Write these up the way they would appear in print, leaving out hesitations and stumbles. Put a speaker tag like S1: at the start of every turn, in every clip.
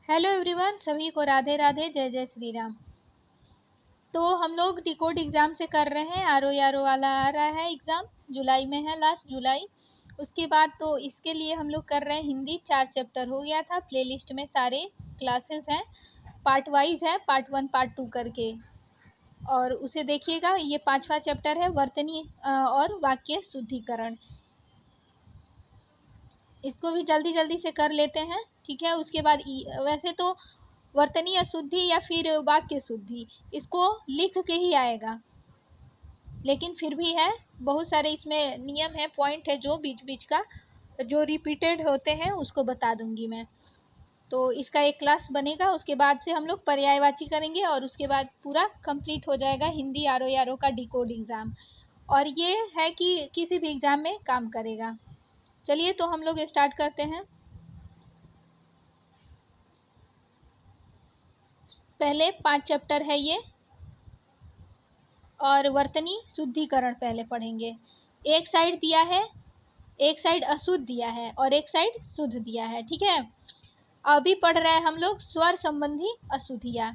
S1: Hello everyone, सभी को राधे राधे, जय जय श्री राम। तो हम लोग डिकोड एग्ज़ाम से कर रहे हैं। आर ओ वाला आ रहा है एग्ज़ाम, जुलाई में है, लास्ट जुलाई। उसके बाद तो इसके लिए हम लोग कर रहे हैं हिंदी। 4 चैप्टर हो गया था, प्लेलिस्ट में सारे क्लासेस हैं, पार्ट वाइज है, पार्ट 1 पार्ट 2 करके। और उसे देखिएगा, ये 5वां चैप्टर है, वर्तनी और वाक्य शुद्धिकरण। इसको भी जल्दी जल्दी से कर लेते हैं, ठीक है। उसके बाद वैसे तो वर्तनी अशुद्धि या फिर वाक्य शुद्धि इसको लिख के ही आएगा, लेकिन फिर भी है, बहुत सारे इसमें नियम है, पॉइंट है जो बीच बीच का जो रिपीटेड होते हैं उसको बता दूंगी मैं। तो इसका एक क्लास बनेगा, उसके बाद से हम लोग पर्यायवाची करेंगे और उसके बाद पूरा कंप्लीट हो जाएगा हिंदी आर ओ का डिकोड एग्ज़ाम। और ये है कि किसी भी एग्ज़ाम में काम करेगा। चलिए तो हम लोग स्टार्ट करते हैं। पहले 5 चैप्टर है ये, और वर्तनी शुद्धिकरण पहले पढ़ेंगे। एक साइड दिया है, एक साइड अशुद्ध दिया है और एक साइड शुद्ध दिया है, ठीक है। अभी पढ़ रहे हैं हम लोग स्वर संबंधी अशुद्धियाँ।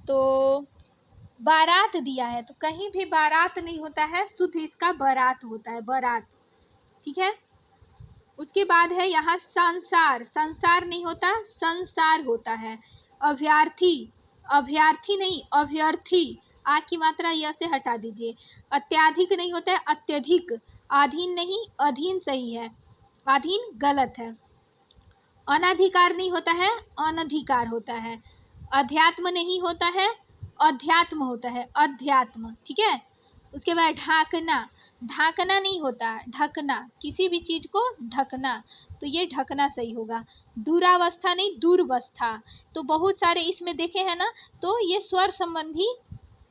S1: तो बारात दिया है, तो कहीं भी बारात नहीं होता है, शुद्ध इसका बारात होता है, बारात, ठीक है। उसके बाद है यहाँ संसार, संसार नहीं होता, संसार होता है। अभ्यर्थी, अभ्यर्थी नहीं, अभ्यर्थी, आ की मात्रा य से हटा दीजिए। अत्याधिक नहीं होता है, अत्यधिक। अधीन नहीं, अधीन सही है, अधीन गलत है। अनाधिकार नहीं होता है, अनधिकार होता है। अध्यात्म नहीं होता है, अध्यात्म होता है, अध्यात्म, ठीक है। उसके बाद ढाकना, ढाकना नहीं होता, ढकना, किसी भी चीज को ढकना, तो ये ढकना सही होगा। दुरावस्था नहीं, दुर्वस्था। तो बहुत सारे इसमें देखे हैं ना, तो ये स्वर संबंधी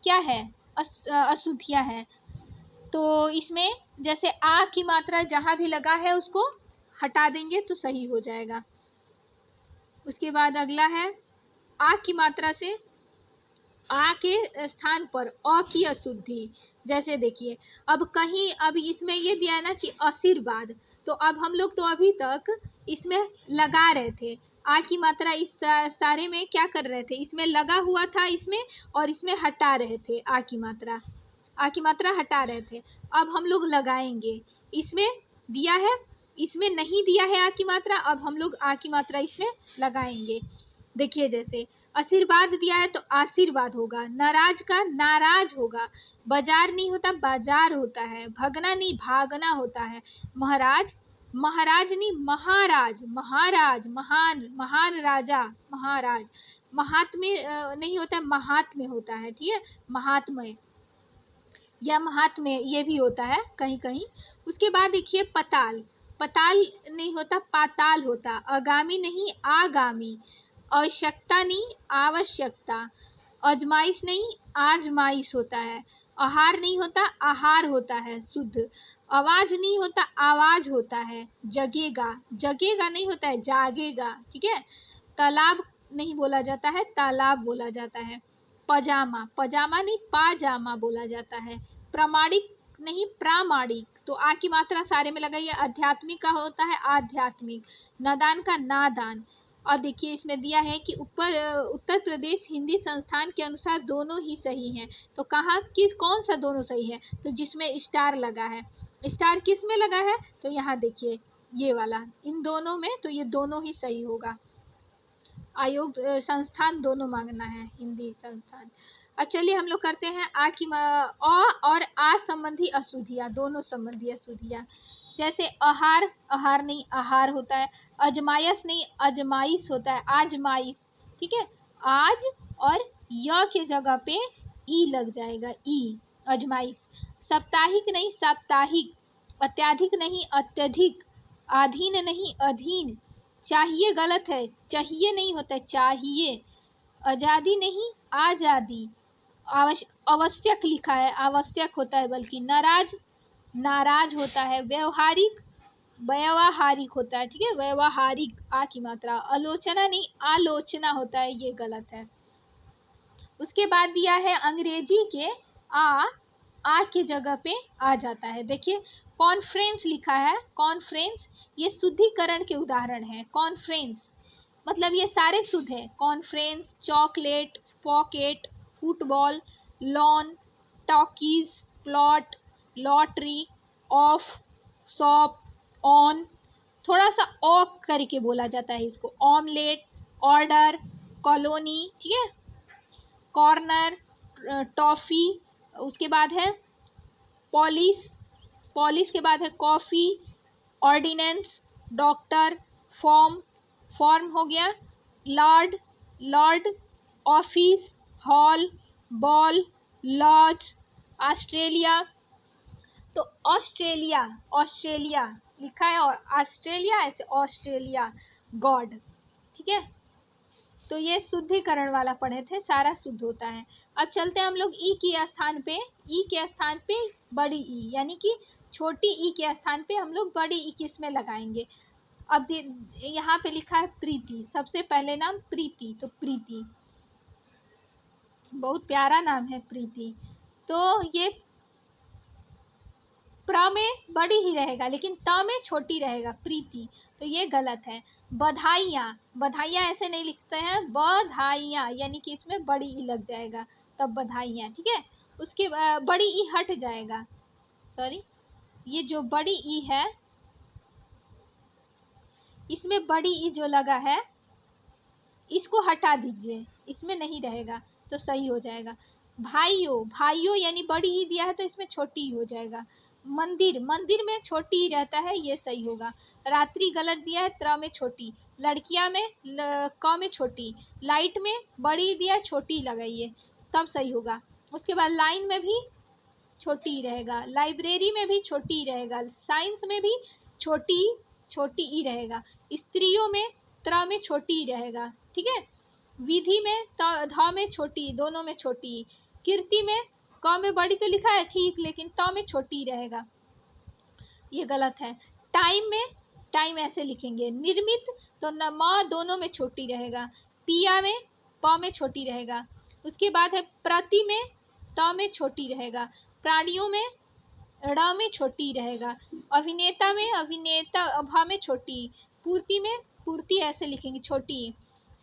S1: क्या है, अशुद्धियाँ है। तो इसमें जैसे आ की मात्रा जहाँ भी लगा है उसको हटा देंगे तो सही हो जाएगा। उसके बाद अगला है आ की मात्रा से आ के स्थान पर अ की अशुद्धि। जैसे देखिए, अब कहीं, अब इसमें ये दिया है ना कि आशीर्वाद, तो अब हम लोग तो अभी तक इसमें लगा रहे थे, आ की मात्रा इस सारे में क्या कर रहे थे, इसमें लगा हुआ था इसमें, और इसमें हटा रहे थे आ की मात्रा, आ की मात्रा हटा रहे थे। अब हम लोग लगाएंगे, इसमें दिया है, इसमें नहीं दिया है आ की मात्रा, अब हम लोग आ की मात्रा इसमें लगाएंगे। देखिए, जैसे आशीर्वाद दिया है तो आशीर्वाद होगा, नाराज का नाराज होगा, बाजार नहीं होता, बाजार होता है, भगना नहीं, भागना होता है, महाराज, महाराज नहीं, महाराज, महाराज, महान, महान राजा, महाराज। महात्म्य नहीं होता, महात्म्य होता है, ठीक है, महात्म्य या महात्म्य ये भी होता है कहीं कहीं। उसके बाद देखिए पताल, पताल नहीं होता, पाताल होता, आगामी नहीं, आगामी। आवश्यकता नहीं, आवश्यकता। अजमाइश नहीं, आजमाइश होता है। आहार नहीं होता, आहार होता है, शुद्ध। आवाज नहीं होता, आवाज होता है। जगेगा, जगेगा नहीं होता है, जागेगा, ठीक है। तालाब नहीं बोला जाता है, तालाब बोला जाता है। पजामा, पजामा नहीं, पाजामा बोला जाता है। प्रामाणिक नहीं, प्रामाणिक। तो आ की मात्रा सारे में लगाइए। आध्यात्मिक का होता है आध्यात्मिक। नादान का नादान। और देखिए इसमें दिया है कि उत्तर प्रदेश हिंदी संस्थान के अनुसार दोनों ही सही हैं। तो कहाँ किस कौन सा दोनों सही है, तो जिसमें स्टार लगा है। स्टार किस में लगा है, तो यहाँ देखिए ये वाला, इन दोनों में, तो ये दोनों ही सही होगा। आयोग संस्थान दोनों मांगना है, हिंदी संस्थान। अब चलिए हम लोग करते हैं आ की और आ संबंधी अशुद्धियाँ, दोनों संबंधी अशुद्धियाँ। जैसे आहार, आहार नहीं, आहार होता है। अजमायश नहीं, अजमाइश होता है, आजमाइश, ठीक है। आज और य के जगह पे ई लग जाएगा, ई, अजमाइश। साप्ताहिक नहीं, साप्ताहिक। अत्याधिक नहीं, अत्यधिक। अधीन नहीं, अधीन। चाहिए गलत है, चाहिए नहीं होता है, चाहिए। आज़ादी नहीं, आज़ादी। आवश्यक लिखा है, आवश्यक होता है बल्कि। नाराज, नाराज होता है। व्यवहारिक, व्यवहारिक होता है, ठीक है, व्यवहारिक, आ की मात्रा। आलोचना नहीं, आलोचना होता है, ये गलत है। उसके बाद दिया है अंग्रेजी के आ के जगह पे आ जाता है। देखिए कॉन्फ्रेंस लिखा है, कॉन्फ्रेंस, ये शुद्धिकरण के उदाहरण है। कॉन्फ्रेंस मतलब ये सारे शुद्ध है। Conference, chocolate, pocket, football, lawn, talkies, plot, lottery, of, shop, on, थोड़ा सा ऑफ करके बोला जाता है इसको। ऑमलेट, ऑर्डर, कॉलोनी, ठीक है, कॉर्नर, टॉफी, उसके बाद है पॉलिश, पॉलिश के बाद है coffee, ordinance, doctor, form, form हो गया, lord, lord, office, hall, ball, lodge, Australia. तो ऑस्ट्रेलिया, ऑस्ट्रेलिया लिखा है और ऑस्ट्रेलिया ऐसे ऑस्ट्रेलिया, गॉड, ठीक है। तो ये शुद्धिकरण वाला पढ़े थे, सारा शुद्ध होता है। अब चलते हैं हम लोग ई के स्थान पे, ई के स्थान पे बड़ी ई, यानी कि छोटी ई के स्थान पे हम लोग बड़ी ई किस में लगाएंगे। अब यहाँ पे लिखा है प्रीति, सबसे पहले नाम प्रीति, तो प्रीति बहुत प्यारा नाम है प्रीति। तो ये प्र में बड़ी ही रहेगा लेकिन त में छोटी रहेगा, प्रीति, तो ये गलत है। बधाइयाँ, बधाइयाँ ऐसे नहीं लिखते हैं, बधाइयाँ, यानी कि इसमें बड़ी ई लग जाएगा, तब बधाइयाँ, ठीक है। उसके बड़ी ई हट जाएगा, सॉरी, ये जो बड़ी ई है इसमें बड़ी ई जो लगा है इसको हटा दीजिए, इसमें नहीं रहेगा तो सही हो जाएगा। भाइयों, भाइयों यानी बड़ी ई दिया है तो इसमें छोटी ई हो जाएगा। मंदिर, मंदिर में छोटी ई रहता है, ये सही होगा। रात्रि गलत दिया है, त्र में छोटी। लड़कियां में क में छोटी। लाइट में बड़ी दिया है, छोटी लगाइए तब सही होगा। उसके बाद लाइन में भी छोटी रहेगा, लाइब्रेरी में भी छोटी रहेगा, साइंस में भी छोटी छोटी ई रहेगा, स्त्रियों में त्र में छोटी रहेगा, ठीक है। विधि में ध में छोटी, दोनों में छोटी। कीर्ति में क में बड़ी तो लिखा है ठीक, लेकिन त में छोटी रहेगा, ये गलत है। टाइम में टाइम ऐसे लिखेंगे। निर्मित तो न म दोनों में छोटी रहेगा। पिया में प में छोटी रहेगा। उसके बाद है प्रति में त में छोटी रहेगा। प्राणियों में ड़ में छोटी रहेगा। अभिनेता में अभिनेता भ में छोटी। पूर्ति में पूर्ति ऐसे लिखेंगे छोटी।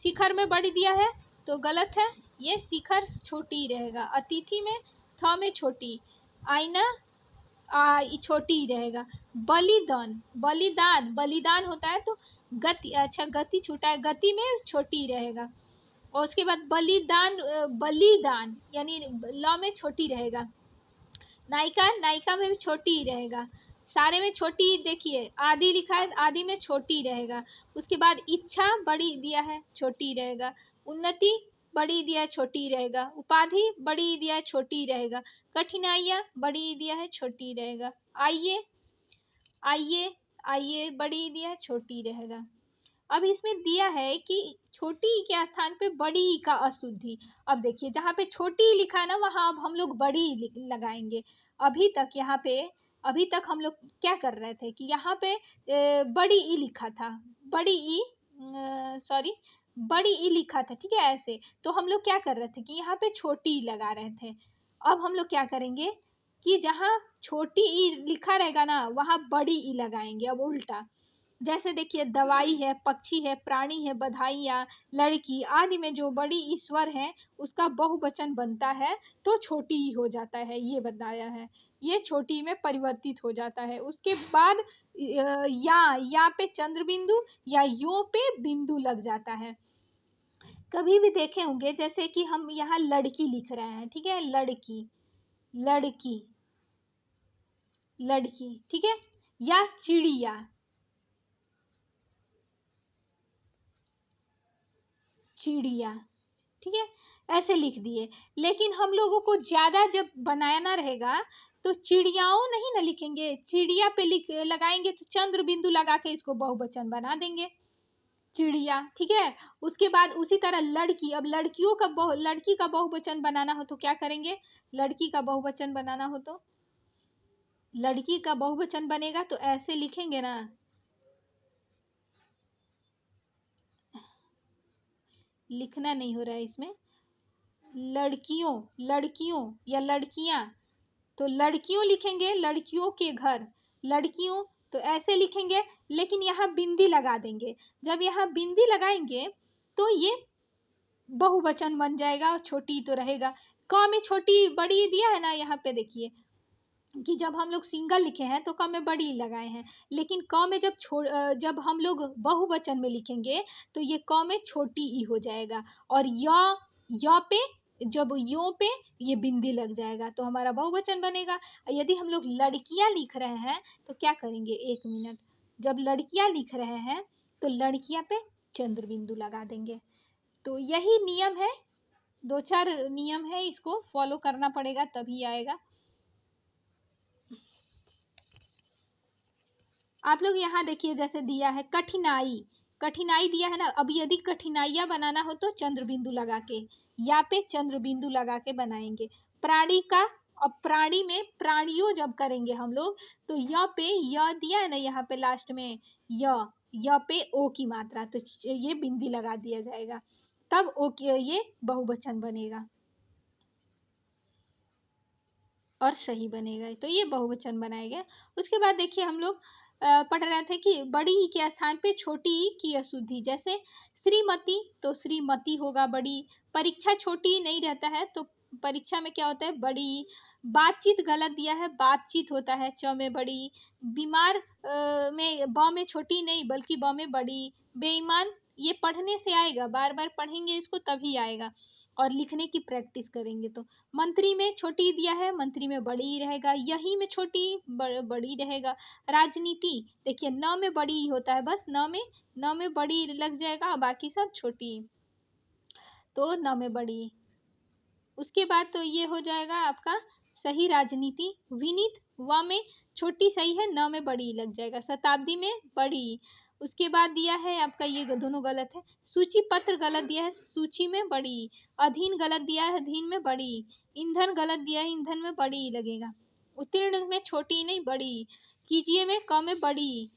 S1: शिखर में बड़ी दिया है तो गलत है, ये शिखर छोटी रहेगा। अतिथि में थ में छोटी। आईना छोटी रहेगा। बलिदान, बलिदान, बलिदान होता है तो गति, अच्छा गति छूटा है, गति में छोटी रहेगा। और उसके बाद बलिदान, बलिदान यानी ल में छोटी रहेगा। नायिका, नायिका में भी छोटी ही रहेगा। सारे में छोटी, देखिए आदि लिखा है, आदि में छोटी रहेगा। उसके बाद इच्छा बड़ी दिया है, छोटी रहेगा। उन्नति बड़ी दिया है, छोटी रहेगा। उपाधि बड़ी दिया है, छोटी रहेगा। कठिनाइयाँ बड़ी दिया है, छोटी रहेगा। आइए, आइए, आइए बड़ी दिया है, छोटी रहेगा। अब इसमें दिया है कि छोटी ई के स्थान पे बड़ी ई का अशुद्धि। अब देखिए जहाँ पे छोटी ई लिखा है ना वहाँ अब हम लोग बड़ी ई लगाएंगे। अभी तक यहाँ पे, अभी तक हम लोग क्या कर रहे थे कि यहाँ पे बड़ी ई लिखा था, बड़ी ई, सॉरी, बड़ी ई लिखा था, ठीक है ऐसे, तो हम लोग क्या कर रहे थे कि यहाँ पे छोटी ई लगा रहे थे। अब हम लोग क्या करेंगे कि जहाँ छोटी ई लिखा रहेगा ना वहाँ बड़ी ई लगाएंगे, अब उल्टा। जैसे देखिए दवाई है, पक्षी है, प्राणी है, बधाइयाँ, लड़की आदि में जो बड़ी ईश्वर है उसका बहुवचन बनता है तो छोटी ही हो जाता है, ये बताया है, ये छोटी में परिवर्तित हो जाता है। उसके बाद या पे चंद्र बिंदु या यो पे बिंदु लग जाता है। कभी भी देखे होंगे जैसे कि हम यहाँ लड़की लिख रहे हैं, ठीक है, लड़की, लड़की, लड़की, ठीक है, या चिड़िया, चिड़िया, ठीक है, ऐसे लिख दिए। लेकिन हम लोगों को ज्यादा जब बनाना रहेगा तो चिड़ियाओं नहीं ना लिखेंगे, चिड़िया पे लिख लगाएंगे तो चंद्र बिंदु लगा के इसको बहुवचन बना देंगे, चिड़िया, ठीक है। उसके बाद उसी तरह लड़की, अब लड़कियों का लड़की का बहुवचन बनाना हो तो क्या करेंगे, लड़की का बहुवचन बनाना हो तो लड़की का बहुवचन बनेगा तो ऐसे लिखेंगे ना, लिखना नहीं हो रहा है इसमें, लड़कियों, लड़कियों या लड़कियां, तो लड़कियों लिखेंगे, लड़कियों के घर, लड़कियों तो ऐसे लिखेंगे, लेकिन यहाँ बिंदी लगा देंगे। जब यहाँ बिंदी लगाएंगे तो ये बहुवचन बन जाएगा और छोटी तो रहेगा। क में छोटी बड़ी दिया है ना, यहाँ पे देखिए कि जब हम लोग सिंगल लिखे हैं तो क में बड़ी लगाए हैं, लेकिन क में जब हम लोग बहुवचन में लिखेंगे तो ये क में छोटी ई हो जाएगा, और य पे जब यो पे ये बिंदी लग जाएगा तो हमारा बहुवचन बनेगा। यदि हम लोग लड़कियां लिख रहे हैं तो क्या करेंगे, 1 मिनट, जब लड़कियां लिख रहे हैं तो लड़कियां पे चंद्र बिंदु लगा देंगे। तो यही नियम है, 2-4 नियम है, इसको फॉलो करना पड़ेगा तभी आएगा। आप लोग यहाँ देखिए, जैसे दिया है कठिनाई, कठिनाई दिया है ना। अब यदि कठिनाइयां बनाना हो तो चंद्र बिंदु लगा के, या पे चंद्र बिंदु लगा के बनाएंगे। प्राणी का, अब प्राणी में प्राणियों जब करेंगे हम लोग तो य पे य दिया है ना, यहाँ पे लास्ट में य पे ओ की मात्रा, तो ये बिंदी लगा दिया जाएगा, तब ओ की ये बहुवचन बनेगा और सही बनेगा, तो ये बहुवचन बनाएगा। उसके बाद देखिए हम लोग पढ़ रहे थे कि बड़ी ई के स्थान पे छोटी ई की अशुद्धि, जैसे श्रीमती तो श्रीमती होगा बड़ी। परीक्षा छोटी नहीं रहता है तो परीक्षा में क्या होता है, बड़ी। बातचीत गलत दिया है, बातचीत होता है च में बड़ी। बीमार में ब में छोटी नहीं बल्कि ब में बड़ी। बेईमान ये पढ़ने से आएगा, बार बार पढ़ेंगे इसको तभी आएगा, और लिखने की प्रैक्टिस करेंगे तो। मंत्री में छोटी दिया है, मंत्री में बड़ी रहेगा। यही में छोटी बड़ी रहेगा। राजनीति देखिए न में बड़ी होता है, बस न में बड़ी लग जाएगा, बाकी सब छोटी, तो न में बड़ी। उसके बाद तो ये हो जाएगा आपका सही राजनीति। विनीत व में छोटी सही है, न में बड़ी लग जाएगा। शताब्दी में बड़ी। उसके बाद दिया है आपका, ये दोनों गलत है। सूची पत्र गलत दिया है, सूची में बड़ी। अधीन गलत दिया है, अधीन में बड़ी। ईंधन गलत दिया है, ईंधन में बड़ी लगेगा। उत्तीर्ण में छोटी नहीं बड़ी। कीजिए में क में बड़ी।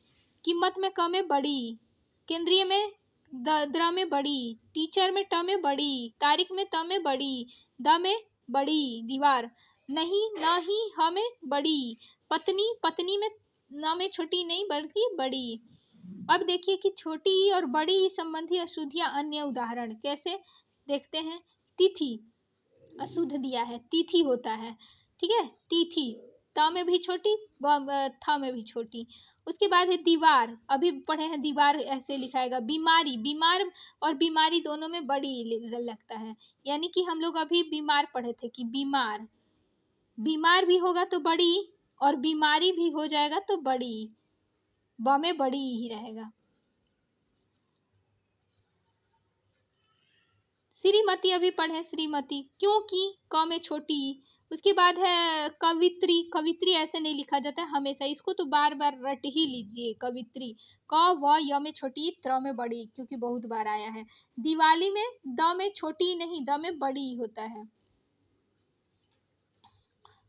S1: कीमत में क में बड़ी। केंद्रीय में द्र में बड़ी। टीचर में ट में बड़ी। तारीख में त में बड़ी। द में बड़ी। दीवार नहीं न ही ह में बड़ी। पत्नी पत्नी में न में छोटी नहीं बल्कि बड़ी। अब देखिए कि छोटी और बड़ी संबंधी अशुद्धियां, अन्य उदाहरण कैसे देखते हैं। तिथि अशुद्ध दिया है, तिथि होता है, ठीक है। तिथि त में भी छोटी, थ में भी छोटी। उसके बाद है दीवार, अभी पढ़े हैं दीवार ऐसे लिखाएगा। बीमारी, बीमार और बीमारी दोनों में बड़ी लगता है, यानी कि हम लोग अभी बीमार पढ़े थे कि बीमार, बीमार भी होगा तो बड़ी और बीमारी भी हो जाएगा तो बड़ी, ब में बड़ी ही रहेगा। श्रीमती अभी पढ़े, श्रीमती क्योंकि क में छोटी। उसके बाद है कवित्री, कवित्री ऐसे नहीं लिखा जाता है हमेशा, इसको तो बार बार रट ही लीजिए। कवित्री क व य में छोटी, त्र में बड़ी, क्योंकि बहुत बार आया है। दिवाली में द में छोटी नहीं, द में बड़ी होता है,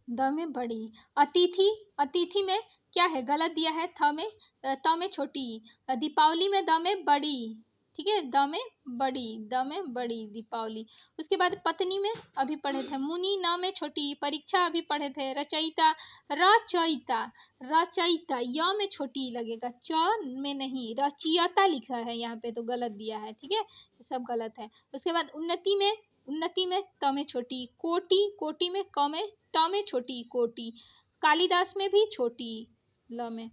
S1: द में बड़ी। अतिथि, अतिथि में क्या है, गलत दिया है, त में छोटी। दीपावली में द में बड़ी, ठीक है, द में बड़ी, द में बड़ी दीपावली। उसके बाद पत्नी में अभी पढ़े थे। मुनि न में छोटी। परीक्षा अभी पढ़े थे। रचयिता, रचयिता, रचयिता य में छोटी लगेगा, च में नहीं। रचयिता लिखा है यहाँ पे तो गलत दिया है, ठीक है, सब गलत है। उसके बाद उन्नति में, उन्नति में त में छोटी। कोटि, कोटि में क में त में छोटी, कोटि। कालिदास में भी छोटी, ल में।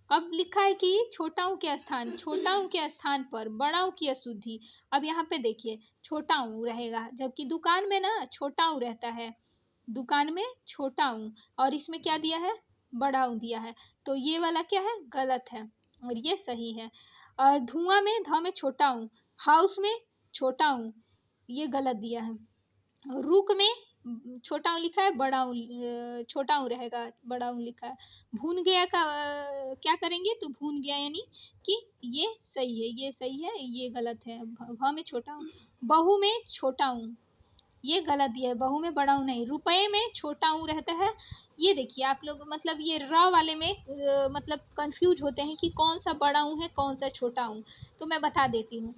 S1: अब लिखा है कि छोटा ऊ के स्थान, छोटा ऊ के स्थान पर बड़ा ऊ की अशुद्धि। अब यहाँ पे देखिए छोटा ऊ रहेगा, जबकि दुकान में ना छोटा ऊ रहता है, दुकान में छोटा ऊ, और इसमें क्या दिया है, बड़ा ऊ दिया है, तो ये वाला क्या है, गलत है और ये सही है। और धुआं में ध में छोटा ऊ। हाउस में छोटा ऊ, ये गलत दिया है। रुक में छोटा ऊ लिखा है, बड़ा ऊ छोटा ऊ रहेगा, बड़ा ऊ लिखा है। भून गया का क्या करेंगे, तो भून गया यानी कि ये सही है, ये सही है, ये गलत है। भ में छोटा ऊ। बहू में छोटा ऊ, ये गलत दिया है, बहू में बड़ा ऊ नहीं। रुपए में छोटा ऊ रहता है। ये देखिए आप लोग, मतलब ये र वाले में मतलब कंफ्यूज होते हैं कि कौन सा बड़ा ऊ है कौन सा छोटा ऊ, तो मैं बता देती हूँ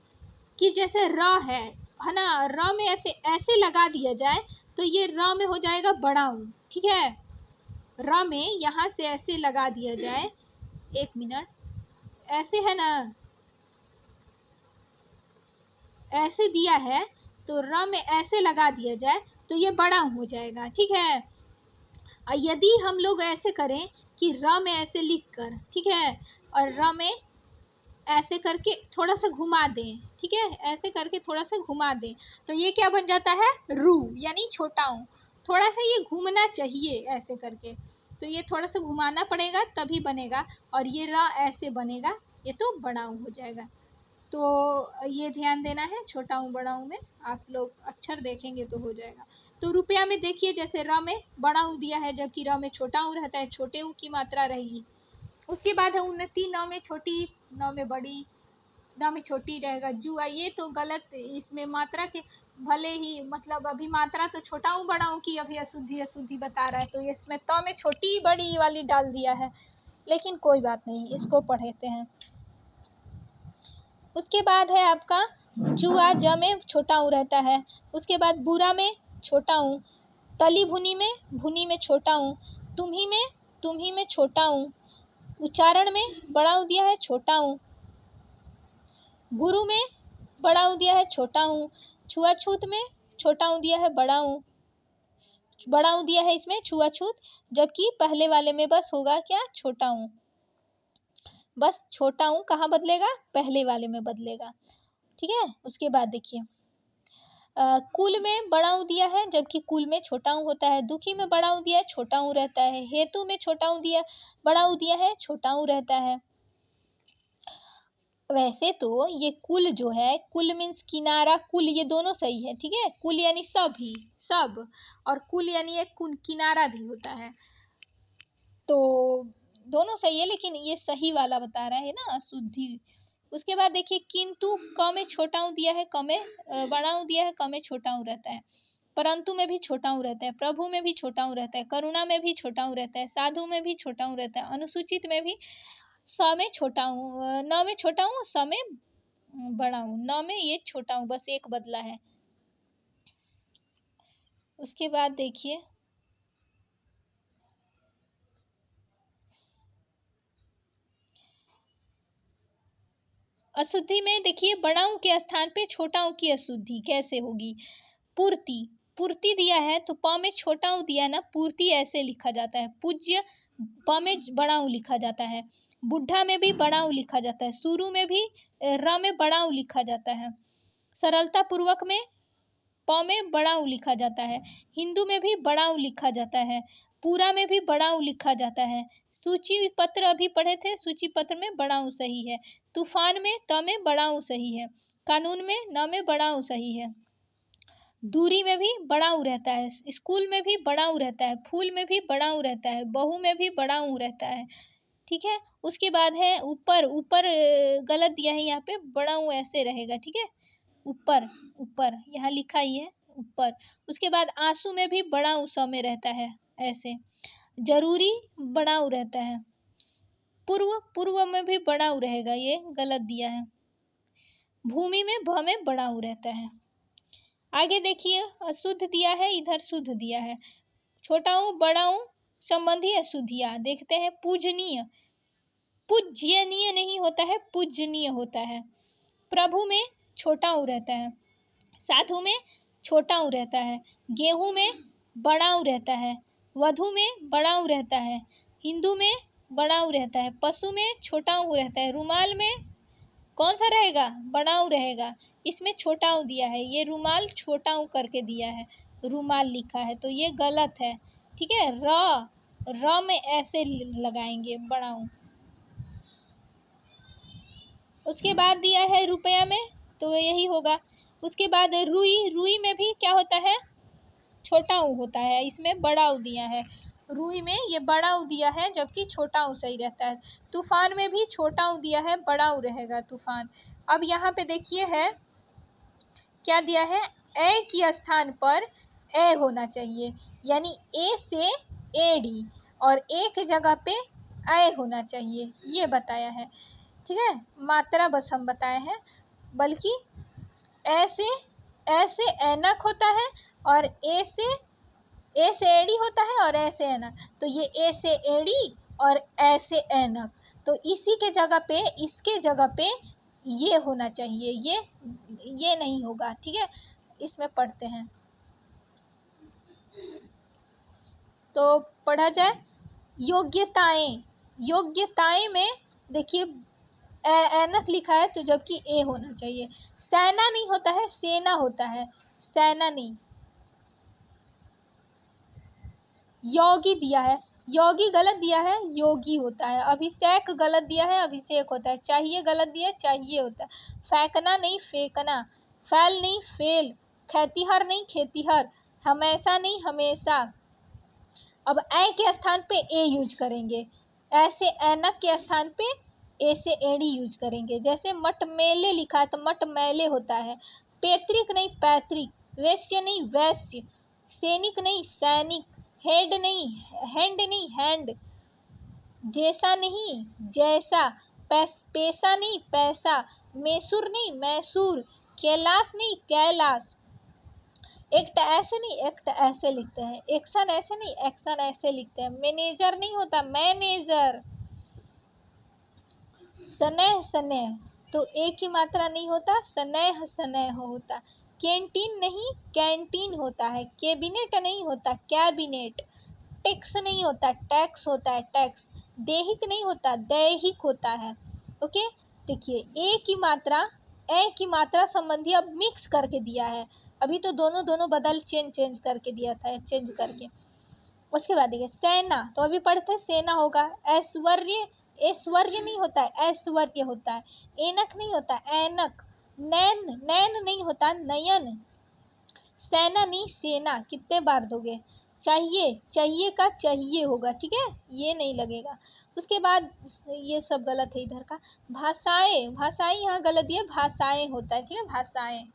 S1: कि जैसे र है ना, र में ऐसे ऐसे लगा दिया जाए तो ये र में हो जाएगा बड़ा ऊ, ठीक है। र में यहाँ से ऐसे लगा दिया जाए, 1 मिनट, ऐसे है ना, ऐसे दिया है तो र में ऐसे लगा दिया जाए तो ये बड़ा हो जाएगा, ठीक है। और यदि हम लोग ऐसे करें कि र में ऐसे लिख कर, ठीक है, और र में ऐसे करके थोड़ा सा घुमा दें, ठीक है, ऐसे करके थोड़ा सा घुमा दें, तो ये क्या बन जाता है, रू, यानी छोटा ऊ। थोड़ा सा ये घूमना चाहिए ऐसे करके, तो ये थोड़ा सा घुमाना पड़ेगा तभी बनेगा, और ये र ऐसे बनेगा, ये तो बड़ा ऊ हो जाएगा। तो ये ध्यान देना है, छोटा ऊ बड़ा ऊ में आप लोग अक्षर देखेंगे तो हो जाएगा। तो रुपया में देखिए, जैसे र में बड़ा ऊ दिया है जबकि र में छोटा ऊ रहता है, छोटे ऊ की मात्रा रहेगी। उसके बाद है उन्नति, न में छोटी, न में बड़ी, न में छोटी रहेगा। जुआ, ये तो गलत, इसमें मात्रा के भले ही मतलब अभी मात्रा तो छोटा ऊ बड़ा ऊ की अभी अशुद्धि बता रहा है, तो इसमें त में छोटी बड़ी वाली डाल दिया है, लेकिन कोई बात नहीं, इसको पढ़ते हैं। उसके बाद है आपका जुआ, ज में छोटा ऊ रहता है। उसके बाद बुरा में छोटा ऊ, तली भुनी में छोटा ऊ, तुम्ही में छोटा ऊ, उच्चारण में बड़ा ऊ दिया है छोटा ऊ, गुरु में बड़ा ऊ दिया है छोटा ऊ, छुआछूत में छोटा ऊ दिया है बड़ा ऊ दिया है इसमें छुआछूत, जबकि पहले वाले में बस होगा क्या, छोटा ऊ। बस छोटा ऊ कहाँ बदलेगा, पहले वाले में बदलेगा, ठीक है। उसके बाद देखिए कुल में बड़ा ऊ दिया है जबकि कुल में छोटा ऊ होता है। दुखी में बड़ा ऊ दिया है, छोटा ऊ रहता है। हेतु में छोटा ऊ दिया, बड़ा ऊ दिया है, छोटा ऊ रहता है। वैसे तो ये कुल जो है, कुल मीन्स किनारा, कुल ये दोनों सही है, ठीक है। कुल यानी सभी, सब, और कुल यानी एक किनारा भी होता है, तो दोनों सही है, लेकिन ये सही वाला बता रहा है ना, अशुद्धि। उसके बाद देखिए किंतु, क में छोटा ऊ दिया है, क में बड़ा ऊ दिया है, क में छोटा ऊ रहता है। परंतु में भी छोटा ऊ रहता है, प्रभु में भी छोटा ऊ रहता है, करुणा में भी छोटा ऊ रहता है, साधु में भी छोटा ऊ रहता है, अनुसूचित में भी स में छोटा ऊ, न में छोटा ऊ, स में बड़ा ऊ, न में ये छोटा ऊ, बस एक बदला है। उसके बाद देखिए अशुद्धि में, देखिए बड़ा ऊ के स्थान पे छोटा ऊ की अशुद्धि कैसे होगी। पूर्ति दिया है तो प में छोटा ऊ दिया ना, पूर्ति ऐसे लिखा जाता है। पूज्य, प में बड़ा ऊ लिखा जाता है। बुढ़ा में भी बड़ा ऊ लिखा जाता है। शुरू में भी र में बड़ा ऊ लिखा जाता है। सरलता पूर्वक में प में बड़ा ऊ लिखा जाता है। हिंदू में भी बड़ा ऊ लिखा जाता है। पूरा में भी बड़ा ऊ लिखा जाता है। सूची पत्र अभी पढ़े थे, सूची पत्र में बड़ा ऊ सही है। तूफान में त में बड़ा ऊ सही है। कानून में न में बड़ा ऊ सही है। दूरी में भी बड़ा ऊ रहता है। स्कूल में भी बड़ा ऊ रहता है। फूल में भी बड़ा ऊ रहता है। बहू में भी बड़ा ऊ रहता है, ठीक है। उसके बाद है ऊपर, ऊपर गलत दिया है, यहाँ पे बड़ा ऊ ऐसे रहेगा, ठीक है। ऊपर, ऊपर यहाँ लिखा ही है ऊपर। उसके बाद आंसू में भी बड़ा ऊ स में रहता है ऐसे। जरूरी बड़ा ऊ रहता है। पूर्व में भी बड़ा ऊ रहेगा, ये गलत दिया है। भूमि में भ में बड़ा ऊ रहता है। आगे देखिए अशुद्ध दिया है, इधर शुद्ध दिया है। छोटा ऊ बड़ा ऊ संबंधी अशुद्धियां देखते हैं। पूजनीय, पूज्यनीय नहीं होता है, पूजनीय होता है। प्रभु में छोटा ऊ रहता है। साधु में छोटा ऊ रहता है। गेहूं में बड़ा ऊ रहता है। वधु में बड़ा ऊ रहता है। हिंदू में बड़ा ऊ रहता है। पशु में छोटा ऊ रहता है। रुमाल में कौन सा रहेगा, बड़ा ऊ रहेगा। इसमें छोटा ऊ दिया है, ये रुमाल छोटा ऊ करके दिया है, रुमाल लिखा है, तो ये गलत है, ठीक है। र में ऐसे लगाएंगे बड़ा ऊ। उसके बाद दिया है रुपया में, तो यही होगा। उसके बाद रुई में भी क्या होता है, छोटा ऊ होता है, इसमें बड़ा ऊ दिया है। रुई में ये बड़ा ऊ दिया है जबकि छोटा ऊ सही रहता है। तूफान में भी छोटा ऊ दिया है, बड़ा ऊ रहेगा तूफान। अब यहाँ पे देखिए है क्या दिया है, ए की स्थान पर ए होना चाहिए, यानी ए से एडी, और ए की जगह पे ए होना चाहिए, ये बताया है, ठीक है। मात्रा बस हम बताए हैं, बल्कि ऐसे ऐसे ऐनक होता है और ए से ए से एड़ी होता है और ऐसे ऐनक, तो ये ए से एड़ी और ऐसे ऐनक, तो इसी के जगह पे, इसके जगह पे ये होना चाहिए, ये नहीं होगा। ठीक है, इसमें पढ़ते हैं तो पढ़ा जाए। योग्यताएं, योग्यताएं में देखिए ऐनक लिखा है तो जबकि ए होना चाहिए। सेना नहीं होता है, सेना होता है, सेना नहीं। योगी दिया है, योगी गलत दिया है, योगी होता है। अभिषेक गलत दिया है, अभिषेक होता है। चाहिए गलत दिया है, चाहिए होता है। फेंकना नहीं, फेंकना। फैल नहीं, फेल। खेतिहर नहीं, खेतिहर। हमेशा नहीं, हमेशा। अब ए के स्थान पे ए यूज करेंगे, ऐसे ऐनक के स्थान पे ए से एड़ी यूज करेंगे। जैसे मटमेले लिखा है तो मटमैले होता है। पैतृक नहीं, पैतृक। वैश्य नहीं, वैश्य। सैनिक नहीं, सैनिक। हेड नहीं, हैंड नहीं, हैंड। जैसा नहीं, जैसा। पैसा नहीं, पैसा। मैसूर नहीं, मैसूर। कैलाश नहीं, कैलाश। एक्ट ऐसे नहीं, एक्ट ऐसे लिखते हैं। एक्शन ऐसे नहीं, एक्शन ऐसे लिखते हैं। मैनेजर नहीं होता, मैनेजर। स्नेह, स्नेह, तो एक ही मात्रा नहीं होता, स्नेह, स्नेह होता। कैंटीन नहीं, कैंटीन होता है। कैबिनेट नहीं होता, कैबिनेट। टैक्स नहीं होता, टैक्स होता है, टैक्स। दैहिक नहीं होता, दैहिक होता है। ओके, देखिए ए की मात्रा, ए की मात्रा संबंधी अब मिक्स करके दिया है। अभी तो दोनों बदल चेंज करके दिया था, चेंज करके। उसके बाद देखिए सेना, तो अभी पढ़ते सेना होगा। ऐश्वर्य, ऐश्वर्य नहीं होता है, ऐश्वर्य होता है। ऐनक नहीं होता, ऐनक। नैन, नैन नहीं होता, नयन। सेना नहीं, सेना। कितने बार दोगे? चाहिए, चाहिए का चाहिए होगा। ठीक है, ये नहीं लगेगा। उसके बाद ये सब गलत है इधर का। भाषाएं, भाषाएं यहाँ गलत दिया, भाषाएं होता है। ठीक है, भाषाएं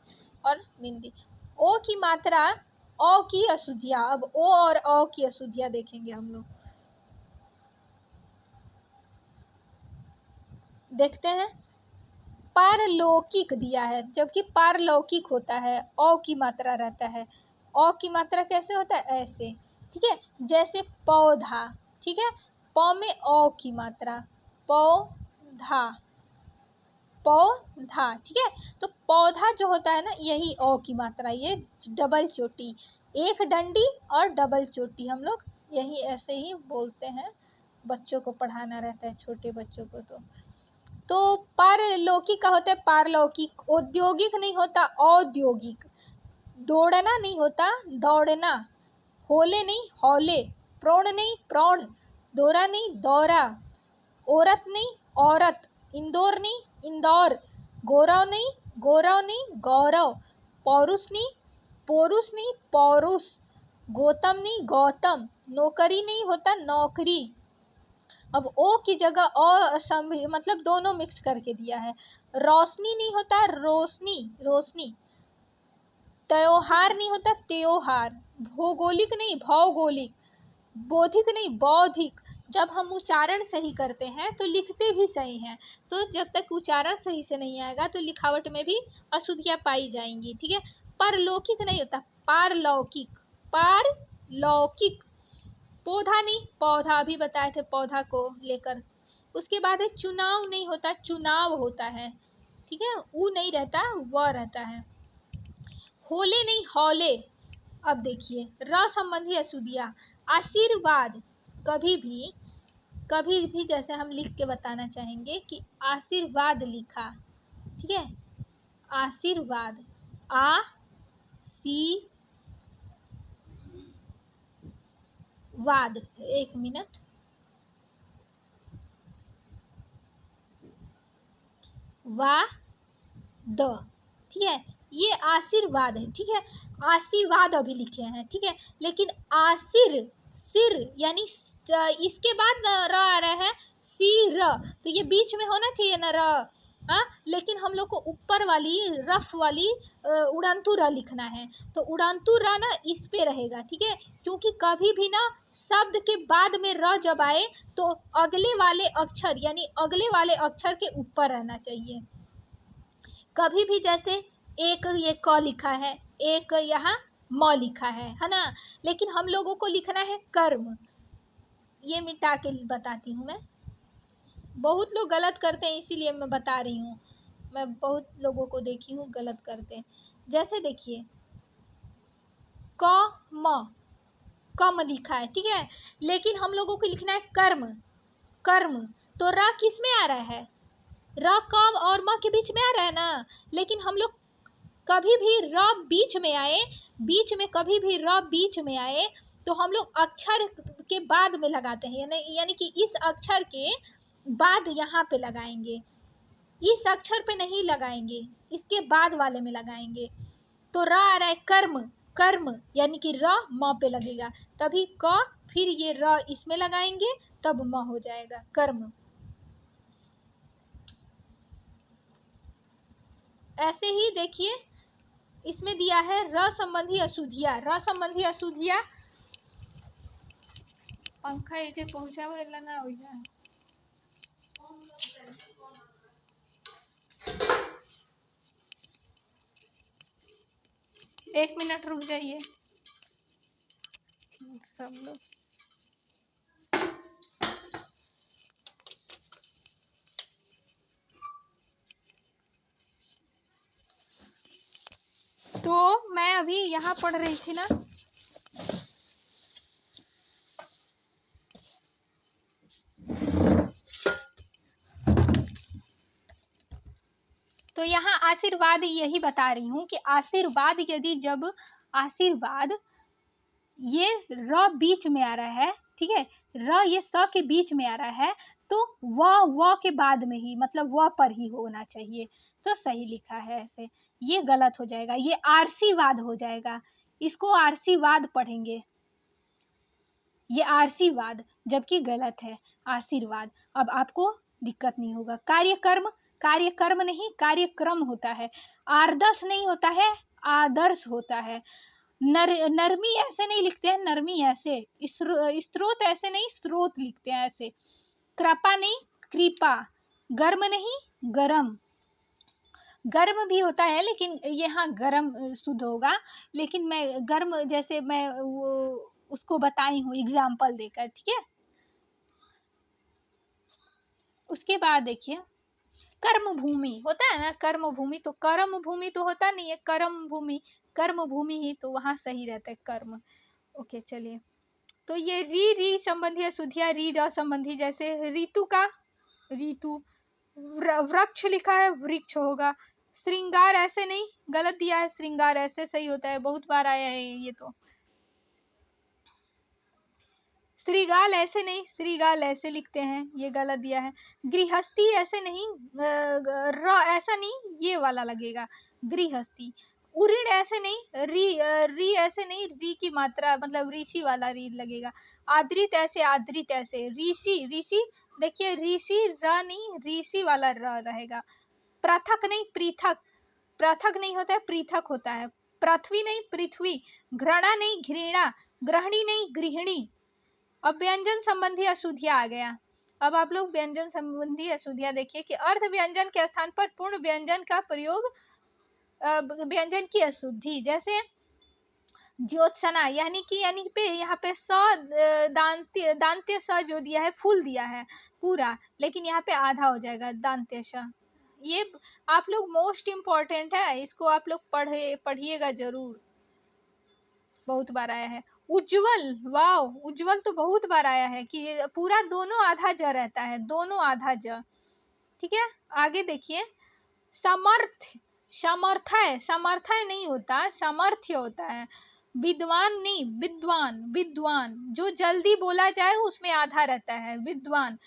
S1: और हिंदी। ओ की मात्रा, ओ की अशुद्धियाँ। अब ओ और औ की अशुद्धियाँ देखेंगे हम लोग। देखते हैं, पारलौकिक दिया है जबकि पारलौकिक होता है, औ की मात्रा रहता है। औ की मात्रा कैसे होता है? ऐसे। ठीक है, जैसे पौधा। ठीक है, पौ में औ की मात्रा, पौधा, पौधा। ठीक है, तो पौधा जो होता है ना, यही औ की मात्रा। ये डबल चोटी, एक डंडी और डबल चोटी, हम लोग यही ऐसे ही बोलते हैं। बच्चों को पढ़ाना रहता है, छोटे बच्चों को। तो पारलौकिक का होता है पारलौकिक। औद्योगिक नहीं होता, औद्योगिक। दौड़ना नहीं होता, दौड़ना। होले नहीं, हौले। प्रौढ़ नहीं, प्रौढ़। दौरा नहीं, दौरा। औरत नहीं, औरत। इंदौर नहीं, इंदौर। गौरव नहीं, गौरव नहीं, गौरव। पौरुष नहीं, पौरुष नहीं, पौरुष। गौतम नहीं, गौतम। नौकरी नहीं होता, नौकरी। अब ओ की जगह मतलब दोनों मिक्स करके दिया है। रोशनी नहीं होता, रोशनी, रोशनी। त्योहार नहीं होता, त्योहार। भौगोलिक नहीं, भौगोलिक। बौद्धिक नहीं, बौद्धिक। जब हम उच्चारण सही करते हैं तो लिखते भी सही हैं, तो जब तक उच्चारण सही से नहीं आएगा तो लिखावट में भी अशुद्धियाँ पाई जाएंगी। ठीक है, परलौकिक नहीं होता, पारलौकिक, पारलौकिक। पौधा नहीं, पौधा अभी बताए थे, पौधा को लेकर। उसके बाद है चुनाव नहीं होता, चुनाव होता है। ठीक है, ऊ नहीं रहता, वह रहता है। होले नहीं, हौले। अब देखिए र संबंधी अशुद्धियाँ। आशीर्वाद, कभी भी जैसे हम लिख के बताना चाहेंगे कि आशीर्वाद लिखा। ठीक है, आशीर्वाद, आ सी वाद। एक मिनट, वा द। ठीक है, ये आशीर्वाद है। ठीक है, आशीर्वाद अभी लिखे हैं। ठीक है, लेकिन आशीर, सिर यानी इसके बाद र आ रहा है, सिर। तो ये बीच में होना चाहिए ना र। हाँ, लेकिन हम लोग को ऊपर वाली रफ वाली उड़ानतू र लिखना है, तो उड़ानतू र ना इस पे रहेगा। ठीक है, क्योंकि कभी भी ना शब्द के बाद में र जब आए तो अगले वाले अक्षर यानी अगले वाले अक्षर के ऊपर रहना चाहिए। कभी भी जैसे एक ये क लिखा है, एक यहाँ म लिखा है ना। लेकिन हम लोगों को लिखना है कर्म। ये मिटा के बताती हूँ मैं, बहुत लोग गलत करते हैं इसीलिए मैं बता रही हूँ। मैं बहुत लोगों को देखी हूँ गलत करते हैं। जैसे देखिए क म, कम लिखा है, ठीक है, लेकिन हम लोगों को लिखना है कर्म, कर्म। तो र किस में आ रहा है? र कम और म के बीच में आ रहा है ना। लेकिन हम लोग कभी भी र बीच में आए, बीच में कभी भी र बीच में आए तो हम लोग अक्षर के बाद में लगाते हैं, यानी कि इस अक्षर के बाद यहाँ पे लगाएंगे, इस अक्षर पे नहीं लगाएंगे, इसके बाद वाले में लगाएंगे। तो र आ रहा है कर्म, कर्म, यानी कि र म पे लगेगा, तभी क, फिर ये र इसमें लगाएंगे तब म हो जाएगा, कर्म। ऐसे ही देखिए इसमें दिया है र संबंधी अशुद्धियां, र संबंधी अशुद्धियां पंखा ये पहुंचा ना हो जाए। एक मिनट रुक जाइए सब लोग। तो मैं अभी यहाँ पढ़ रही थी ना, तो यहाँ आशीर्वाद यही बता रही हूँ कि आशीर्वाद यदि जब आशीर्वाद ये र बीच में आ रहा है, ठीक है, र ये स के बीच में आ रहा है तो व के बाद में ही, मतलब व पर ही होना चाहिए, तो सही लिखा है ऐसे। ये गलत हो जाएगा, ये आरसीवाद हो जाएगा, इसको आरसीवाद पढ़ेंगे, ये आरसीवाद, जबकि गलत है आशीर्वाद। अब आपको दिक्कत नहीं होगा। कार्यकर्म, कार्यकर्म नहीं कार्यक्रम होता है, आदर्श नहीं होता है आदर्श होता है। नरमी ऐसे नहीं लिखते हैं, नरमी ऐसे, स्रोत ऐसे नहीं स्रोत लिखते हैं ऐसे। कृपा नहीं कृपा, गर्म नहीं गरम, गर्म भी होता है लेकिन यहाँ गरम शुद्ध होगा, लेकिन मैं गर्म जैसे मैं वो उसको बताई हूँ एग्जाम्पल देकर, ठीक है। उसके बाद देखिए कर्म भूमि होता है ना, कर्म भूमि, तो कर्म भूमि तो होता नहीं है, कर्म भूमि, कर्म भूमि ही तो वहां सही रहता है कर्म। ओके चलिए, तो ये री संबंधी अशुद्धियां, री र संबंधी, जैसे ऋतु का ऋतु, वृक्ष लिखा है वृक्ष होगा। श्रृंगार ऐसे नहीं, गलत दिया है, श्रृंगार ऐसे सही होता है, बहुत बार आया है ये तो। श्रीगाल ऐसे नहीं, श्रीगाल ऐसे लिखते हैं, ये गलत दिया है। गृहस्थी ऐसे नहीं, र ऐसा नहीं, ये वाला लगेगा गृहस्थी। उऋण ऐसे नहीं, री ऐसे नहीं, री की मात्रा मतलब ऋषि वाला री लगेगा। आदृत ऐसे, आदृत ऐसे। ऋषि, ऋषि देखिए, ऋषि र नहीं, ऋषि वाला र रहेगा। पृथक नहीं पृथक, पृथक नहीं होता है पृथक होता है। पृथ्वी नहीं पृथ्वी, घृणा नहीं घृणा, गृहिणी नहीं गृहिणी। अब व्यंजन संबंधी अशुद्धियां आ गया। अब आप लोग व्यंजन संबंधी अशुद्धियां देखिए कि अर्ध व्यंजन के स्थान पर पूर्ण व्यंजन का प्रयोग, व्यंजन की अशुद्धि, जैसे ज्योत्सना, यानी पे यहाँ पे स दांत्य, दांत्य स जो दिया है फुल दिया है पूरा, लेकिन यहाँ पे आधा हो जाएगा दांत्य स। ये आप लोग मोस्ट इम्पोर्टेंट है, इसको आप लोग पढ़िएगा जरूर, बहुत बार आया है। उज्जवल, वाओ, उज्जवल तो बहुत बार आया है कि पूरा दोनों आधा ज रहता है, दोनों आधा ज, ठीक है। आगे देखिए समर्थ, समर्थय, समर्थय नहीं होता, समर्थ्य होता है। विद्वान नहीं विद्वान, विद्वान जो जल्दी बोला जाए उसमें आधा रहता है, विद्वान।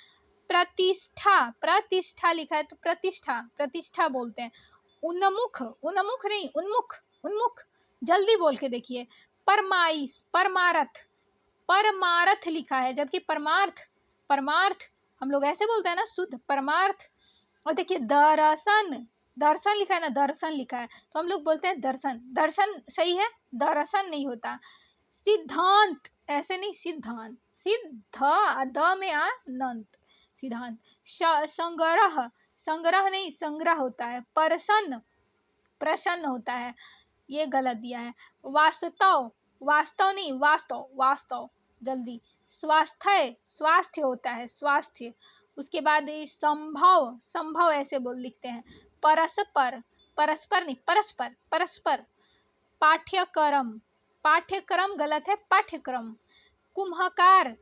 S1: प्रतिष्ठा, प्रतिष्ठा लिखा है तो प्रतिष्ठा, प्रतिष्ठा बोलते हैं। उन्मुख, उन्मुख नहीं उन्मुख, उन्मुख, जल्दी बोल के देखिए। परमाइश, परमारथ, परमारथ लिखा है, जबकि परमार्थ, परमार्थ हम लोग ऐसे बोलते हैं ना शुद्ध, परमार्थ। और देखिए दर्शन, दर्शन लिखा है ना, दर्शन लिखा है तो हम लोग बोलते हैं दर्शन, दर्शन सही है, दर्शन नहीं होता। सिद्धांत ऐसे नहीं, सिद्धांत, सिद्ध द में नंत, सिद्धांत। संग्रह, संग्रह नहीं संग्रह होता है। प्रसन्न, प्रसन्न होता है। ये गलत दिया है। वास्तव, वास्तव नहीं वास्तव, वास्तव, जल्दी। स्वास्थ्य, स्वास्थ्य होता है, स्वास्थ्य। उसके बाद संभव, संभव ऐसे बोल लिखते हैं। परस्पर, परस्पर नहीं परस्पर, परस्पर। पाठ्यक्रम, पाठ्यक्रम गलत है, पाठ्यक्रम। कुम्हकार,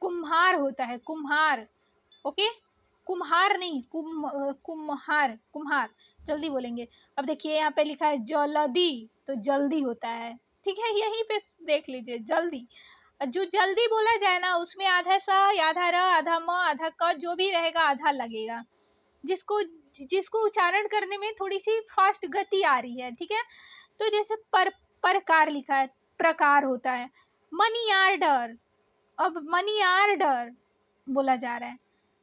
S1: कुम्हार होता है, कुम्हार। ओके, कुम्हार नहीं, कुम्हार, कुम्हार। जल्दी बोलेंगे। अब देखिए यहाँ पे लिखा है जल्दी, तो जल्दी होता है, ठीक है, यहीं पे देख लीजिए, जल्दी। जो जल्दी बोला जाए ना, उसमें आधा स, आधा र, आधा म, आधा क, जो भी रहेगा आधा लगेगा। जिसको जिसको उच्चारण करने में थोड़ी सी फास्ट गति आ रही है, ठीक है। तो जैसे प्रकार लिखा है, प्रकार होता है। मनी आर्डर, अब मनी आर्डर बोला जा रहा है,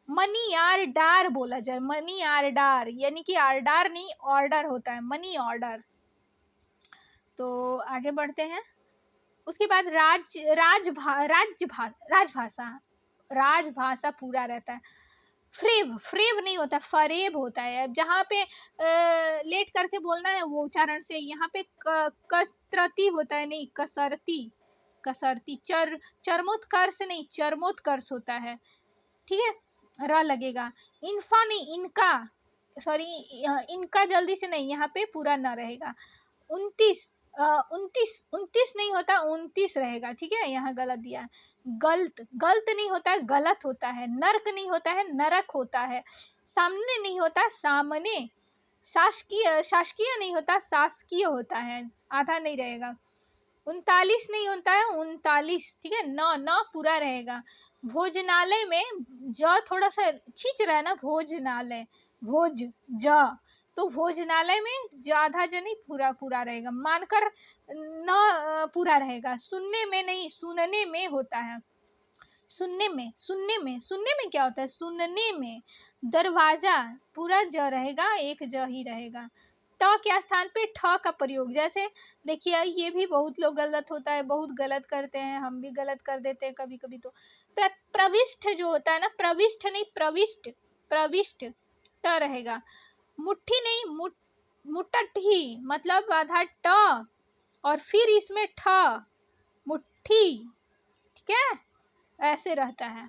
S1: मनी आर्डर बोला जाए, मनी आर्डर, यानी कि आर्डर नहीं, ऑर्डर होता है, मनी ऑर्डर। तो आगे बढ़ते हैं। उसके बाद राजभाषा, राजभाषा पूरा रहता है। फ्रेब, फ्रेब नहीं होता, फरेब होता है। जहाँ पे लेट करके बोलना है वो उच्चारण से, यहाँ पे कसरती होता है, नहीं कसरती, कसरती। चरमोत्कर्ष नहीं, चरमोत्कर्ष होता है, ठीक है, र लगेगा। इनफा नहीं, इनका, सॉरी, इनका जल्दी से नहीं, यहाँ पे पूरा न रहेगा। 29, 29, 29 नहीं होता, 29 रहेगा, ठीक है, यहाँ गलत दिया है। गलत, गलत नहीं होता है, गलत होता है। नर्क नहीं होता है, नरक होता है। सामने नहीं होता, सामने। शासकीय, शासकीय नहीं होता, शासकीय होता है, आधा नहीं रहेगा। 39 नहीं होता है, 39, ठीक है, न, न पूरा रहेगा। भोजनालय में ज थोड़ा सा खींच रहा है ना, भोजनालय, भोज, ज, तो भोजनालय में ज्यादा ज नहीं, पूरा पूरा रहेगा। मानकर न पूरा रहेगा। सुनने में नहीं, सुनने में होता है, सुनने में, सुनने में, सुनने में क्या होता है, सुनने में। दरवाजा पूरा ज रहेगा, एक ज ही रहेगा। ट के स्थान पे ठ का प्रयोग, जैसे देखिए ये भी बहुत लोग गलत होता है, बहुत गलत करते हैं, हम भी गलत कर देते हैं कभी कभी। तो प्रविष्ट जो होता है ना, प्रविष्ट नहीं, प्रविष्ट, प्रविष्ट, ट रहेगा। मुट्ठी नहीं, मुट्ठ ही, मतलब आधा ट और फिर इसमें ठ, मुट्ठी, ठीक है, ऐसे रहता है।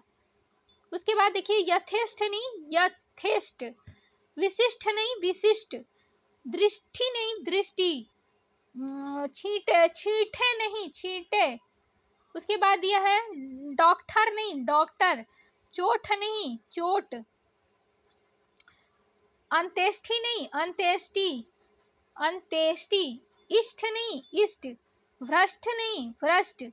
S1: उसके बाद देखिए यथेष्ट नहीं, यथेष्ट। विशिष्ट नहीं, विशिष्ट। दृष्टि नहीं, दृष्टि। छींटे, छींटे नहीं, छींटे। उसके बाद दिया है डॉक्टर नहीं, डॉक्टर। चोट नहीं, चोट। अंत्येष्टि नहीं, अंत्येष्टि, अंत्येष्टि। इष्ट नहीं, इष्ट। भ्रष्ट नहीं, भ्रष्ट।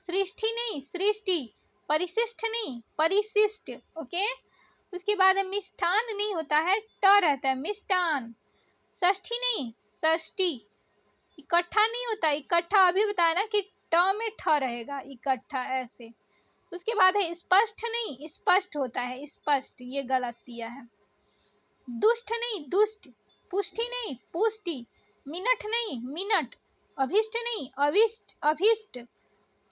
S1: सृष्टि नहीं, सृष्टि। परिशिष्ट नहीं, परिशिष्ट। ओके। उसके बाद मिष्ठान नहीं होता है, ट रहता है, मिष्ठान। षष्ठी नहीं, षष्ठी। इकट्ठा नहीं होता, इकट्ठा अभी बताया ना कि ट में ठ रहेगा, इकट्ठा ऐसे। उसके बाद है स्पष्ट नहीं, स्पष्ट होता है, स्पष्ट, ये गलत दिया है। दुष्ट नहीं, दुष्ट। पुष्टि नहीं, पुष्टि। मिनट नहीं, मिनट। अभिष्ट नहीं, अभिष्ट, अभिष्ट।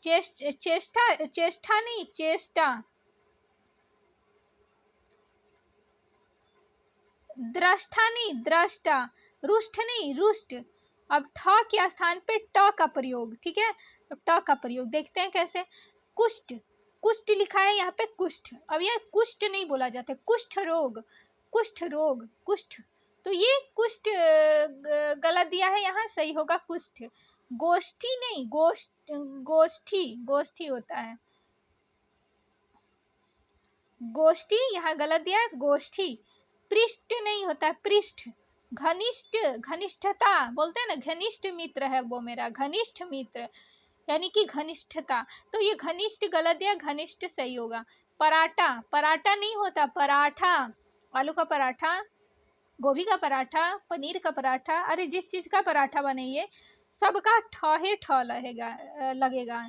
S1: चेष्टा, चेष्टा नहीं, चेष्टा। दृष्टा नहीं, दृष्टा। रुष्ट नहीं, रुष्ट। अब ठ के स्थान पे ट का प्रयोग, ठीक है, अब ट का प्रयोग देखते हैं कैसे। कुष्ठ, कुष्ठ लिखा है यहाँ पे, कुष्ठ। अब यह कुष्ठ नहीं बोला जाता, कुष्ठ रोग, कुष्ठ रोग, कुष्ठ। तो ये कुष्ठ गलत दिया है, यहाँ सही होगा कुष्ठ। गोष्ठी नहीं, गोष्ठी, गोष्ठी होता है, गोष्ठी, यहाँ गलत दिया है, गोष्ठी। पृष्ठ नहीं होता है, पृष्ठ। घनिष्ठ, घनिष्ठता बोलते हैं ना, घनिष्ठ मित्र है वो मेरा, घनिष्ठ मित्र, यानी कि घनिष्ठता। तो ये घनिष्ठ गलत दिया, घनिष्ठ सही होगा। पराठा, पराठा नहीं होता, पराठा। आलू का पराठा, गोभी का पराठा, पनीर का पराठा, अरे जिस चीज का पराठा बनाइए सबका ठहे ठ लगेगा।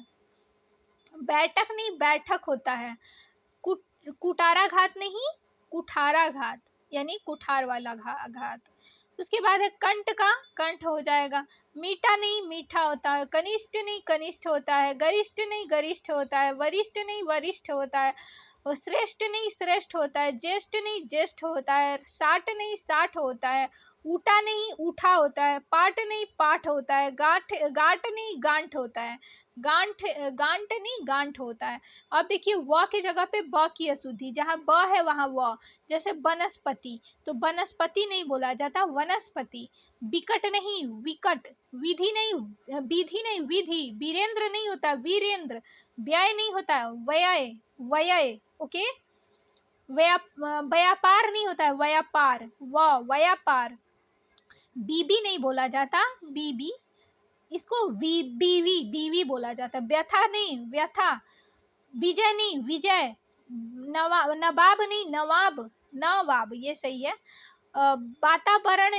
S1: बैठक नहीं, बैठक होता है। कुटाराघात नहीं, कुठाराघात, यानी कुठार वाला घात। उसके बाद है कंठ का, कंठ हो जाएगा। मीठा नहीं, मीठा होता है। कनिष्ठ नहीं, कनिष्ठ होता है। गरिष्ठ नहीं, गरिष्ठ होता है। वरिष्ठ नहीं, वरिष्ठ होता है। और श्रेष्ठ नहीं श्रेष्ठ होता है, ज्येष्ठ नहीं ज्येष्ठ होता है, साठ नहीं साठ होता है, ऊटा नहीं ऊठा होता है, पाठ नहीं पाठ होता है, गांठ गांठ नहीं गांठ होता है, गांठ गांठ नहीं गांठ होता है। अब देखिए व की जगह पे ब की अशुद्धि, जहाँ ब है वहां व, जैसे वनस्पति, तो वनस्पति नहीं बोला जाता, वनस्पति। विकट नहीं विकट, विधि नहीं विधि, वीरेंद्र नहीं होता वीरेंद्र, व्यय नहीं होता व्यय व्यय, ओके। व्यापार नहीं होता है व्यापार, व्यापार। बीबी नहीं बोला जाता बीबी, इसको बीवी बीवी बोला जाता है। व्यथा नहीं व्यथा, विजय नहीं विजय, नवाब नहीं नवाब, नवाब ये सही है। वातावरण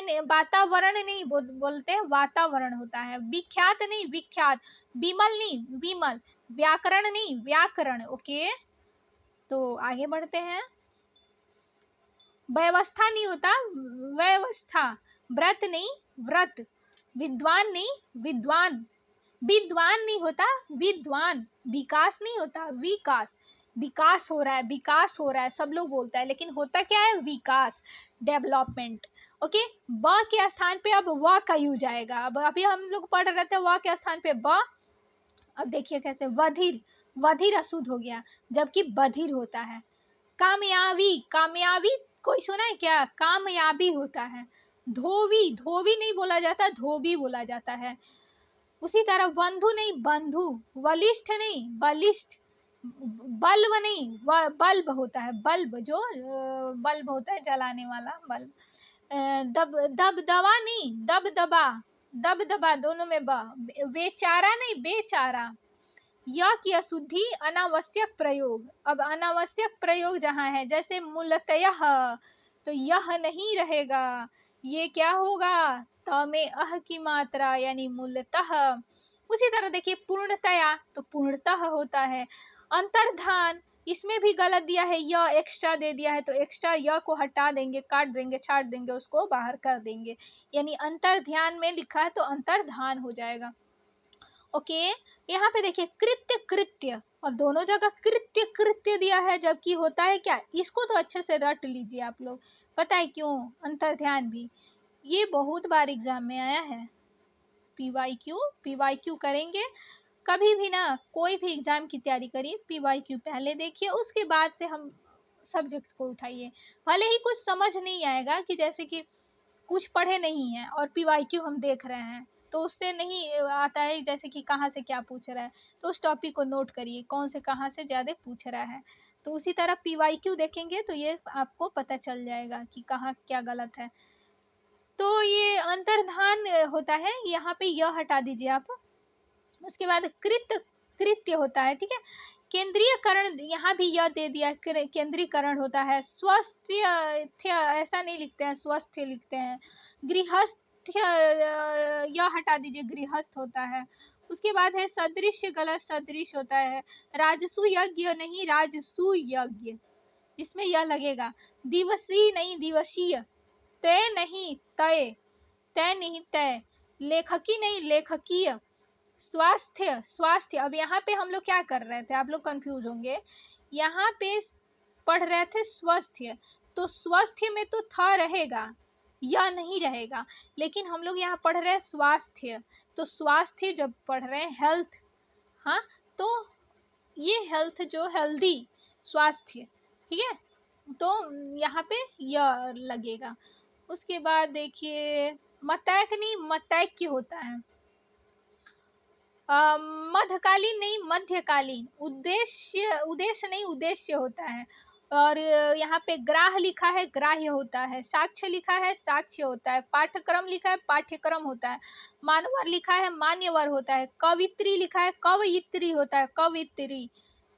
S1: नहीं बोलते, वातावरण होता है। विख्यात नहीं विख्यात, विमल नहीं विमल, व्याकरण नहीं व्याकरण, ओके। तो आगे बढ़ते हैं। व्यवस्था नहीं होता व्यवस्था, व्रत नहीं व्रत, विद्वान नहीं विद्वान, विद्वान नहीं होता विद्वान, विकास नहीं होता विकास, विकास हो रहा है विकास हो रहा है सब लोग बोलता है, लेकिन होता क्या है विकास, डेवलपमेंट, ओके। ब के स्थान पे अब व का यूज आएगा। अब अभी हम लोग पढ़ रहे थे व के स्थान पे ब, अब देखिए कैसे, वधिर, वधिर अशुद्ध हो गया जबकि बधिर होता है। कामयाबी, कामयाबी कोई सुना है क्या, कामयाबी होता है। धोबी, धोबी नहीं बोला जाता धोबी बोला जाता है। उसी तरह बंधु नहीं बंधु, बलिष्ठ नहीं बलिष्ठ, बल्ब नहीं बल्ब होता है, बल्ब जो बल्ब होता है जलाने वाला बल्ब। दबदबा नहीं दबदबा, दबदबा दोनों में ब। बेचारा नहीं बेचारा। यह की अशुद्धि अनावश्यक प्रयोग, अब अनावश्यक प्रयोग जहाँ है, जैसे मूलतयः, तो यह नहीं रहेगा, ये क्या होगा, त में अह की मात्रा यानी मूलतः। उसी तरह देखिए पूर्णतया, तो पूर्णतः होता है। अंतर्धान, इसमें भी गलत दिया है, यह एक्स्ट्रा दे दिया है, तो एक्स्ट्रा यह को हटा देंगे, काट देंगे, छाट देंगे, उसको बाहर कर देंगे, यानी अंतर्ध्यान में लिखा है तो अंतर्धान हो जाएगा, ओके। यहाँ पे देखिए कृत्य कृत्य, अब दोनों जगह कृत्य कृत्य दिया है जबकि होता है क्या, इसको तो अच्छे से रट लीजिए आप लोग, पता है क्यों, अंतर्ध्यान भी ये बहुत बार एग्जाम में आया है। पीवाईक्यू करेंगे कभी भी ना, कोई भी एग्जाम की तैयारी करिए, पीवाईक्यू पहले देखिए, उसके बाद से हम सब्जेक्ट को उठाइए। भले ही कुछ समझ नहीं आएगा कि जैसे कि कुछ पढ़े नहीं है और पीवाईक्यू हम देख रहे हैं, तो उससे नहीं आता है जैसे कि कहाँ से क्या पूछ रहा है, तो उस टॉपिक को नोट करिए कौन से कहाँ से ज़्यादा पूछ रहा है। तो उसी तरह पीवाईक्यू देखेंगे तो ये आपको पता चल जाएगा कि कहाँ क्या गलत है। तो ये अंतर्धान होता है, यहाँ पे यह हटा दीजिए आप। उसके बाद कृत्य होता है, ठीक है। केंद्रीयकरण, यहाँ भी यह दे दिया, केंद्रीकरण होता है। स्वस्थ्य ऐसा नहीं लिखते हैं, स्वस्थ्य लिखते हैं। गृहस्थ, यह हटा दीजिए, गृहस्थ होता है। उसके बाद है सदृश, गलत, सदृश होता है। राजसु यज्ञ नहीं राजसु यज्ञ, इसमें यह लगेगा। दिवसी नहीं दिवसीय, तय नहीं तय, तय नहीं तय। लेखकी नहीं लेखकीय, स्वास्थ्य स्वास्थ्य। अब यहाँ पे हम लोग क्या कर रहे थे, आप लोग कंफ्यूज होंगे, यहाँ पे पढ़ रहे थे स्वास्थ्य, तो स्वास्थ्य में तो था रहेगा, यह नहीं रहेगा, लेकिन हम लोग यहाँ पढ़ रहे हैं स्वास्थ्य, तो स्वास्थ्य जब पढ़ रहे हैं हेल्थ, हाँ, तो ये हेल्थ जो हेल्दी स्वास्थ्य, ठीक है, तो यहाँ पे यह लगेगा। उसके बाद देखिए मतैक नहीं मतैक्य होता है। मध्यकालीन नहीं मध्यकालीन, उद्देश्य उद्देश्य नहीं उद्देश्य होता है। और यहाँ पे ग्राह लिखा है ग्राह्य होता है। साक्ष्य लिखा है साक्ष्य होता है। पाठ्यक्रम लिखा है पाठ्यक्रम होता है। मानवर लिखा है मान्यवर होता है। कवित्री लिखा है कवयित्री होता है, कवित्री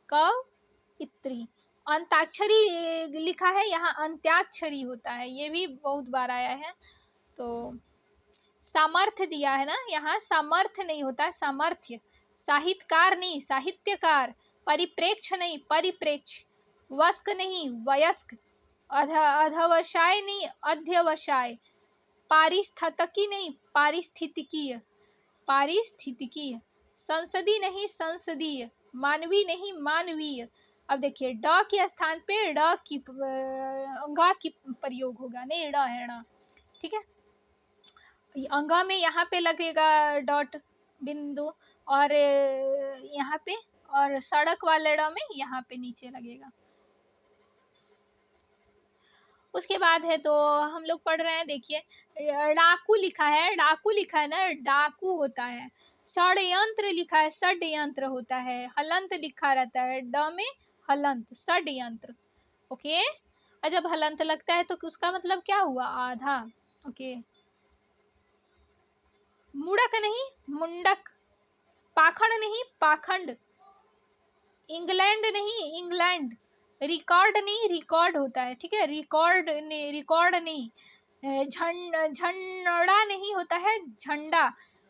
S1: कवित्री। अंताक्षरी लिखा है, यहाँ अंत्याक्षरी होता है, ये भी बहुत बार आया है। तो सामर्थ्य दिया है ना, यहाँ सामर्थ्य नहीं होता सामर्थ्य। साहित्यकार नहीं साहित्यकार। परिप्रेक्ष्य नहीं परिप्रेक्ष्य। वस्क नहीं वयस्क। अध्यवसाय नहीं अध्यवसाय। पारिस्थितिकी नहीं पारिस्थितिकीय, पारिस्थितिकीय। संसदीय नहीं संसदीय। मानवीय नहीं मानवीय। अब देखिए ड के स्थान पे ड की ग की प्रयोग होगा, नहीं ड है ड, ठीक है। अंगा में यहाँ पे लगेगा डॉट बिंदु, और यहाँ पे, और सड़क वाले ड में यहाँ पे नीचे लगेगा। उसके बाद है तो हम लोग पढ़ रहे हैं, देखिए डाकू लिखा है, डाकू लिखा है ना, डाकू होता है। षड्यंत्र लिखा है, षड्यंत्र होता है। हलंत लिखा रहता है, ड में हलंत, षड्यंत्र। ओके, और जब हलंत लगता है तो उसका मतलब क्या हुआ, आधा। ओके, मुड़क नहीं मुंडक, पाखंड नहीं पाखंड, इंग्लैंड नहीं इंग्लैंड, रिकॉर्ड नहीं रिकॉर्ड होता है, ठीक है, रिकॉर्ड नहीं, रिकॉर्ड नहीं, झंडा नहीं होता है झंडा,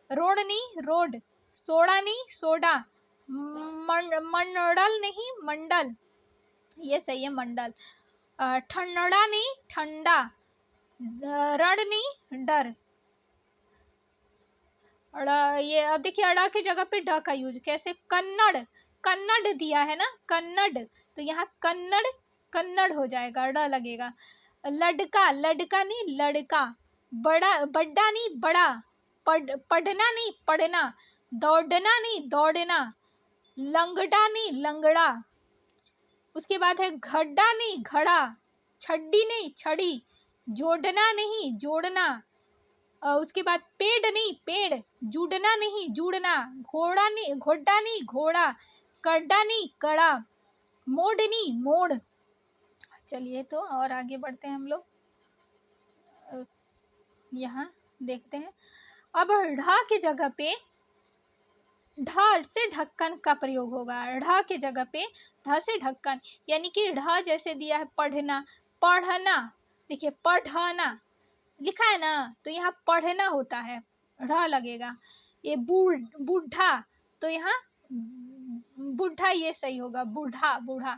S1: रोड नहीं रोड, सोडा नहीं सोडा, मंडल नहीं मंडल, ये सही है मंडल, ठंडा नहीं ठंडा, रण नहीं डर। ये अब देखिए अड़ा की जगह पे ड का यूज कैसे, कन्नड़, कन्नड़ दिया है ना, कन्नड़, तो यहाँ कन्नड़ कन्नड़ हो जाएगा, ड लगेगा। लड़का, लड़का नहीं लड़का, बड़ा, बड्डा नहीं बड़ा, पढ़ना नहीं पढ़ना, दौड़ना नहीं दौड़ना, लंगड़ा नहीं लंगड़ा। उसके बाद है घड्डा नहीं घड़ा, छड्डी नहीं छड़ी, जोड़ना नहीं जोड़ना। उसके बाद पेड़ नहीं पेड़, जुड़ना नहीं जुड़ना, घोड़ा नहीं घोड़ा नहीं घोड़ा, कड्डा नहीं कड़ा, मोड़ नहीं मोड़। चलिए तो और आगे बढ़ते हैं हम लोग, यहाँ देखते हैं। अब ढ के जगह पे ढ से ढक्कन का प्रयोग होगा, ढ के जगह पे ढ से ढक्कन, यानी कि ढ जैसे दिया है पढ़ना, पढ़ना, देखिए पढ़ना लिखा है ना, तो यहाँ पढ़ना होता है, ढ लगेगा। ये बूढ़ा, तो यहाँ बुढ़ा, ये सही होगा, बूढ़ा बूढ़ा।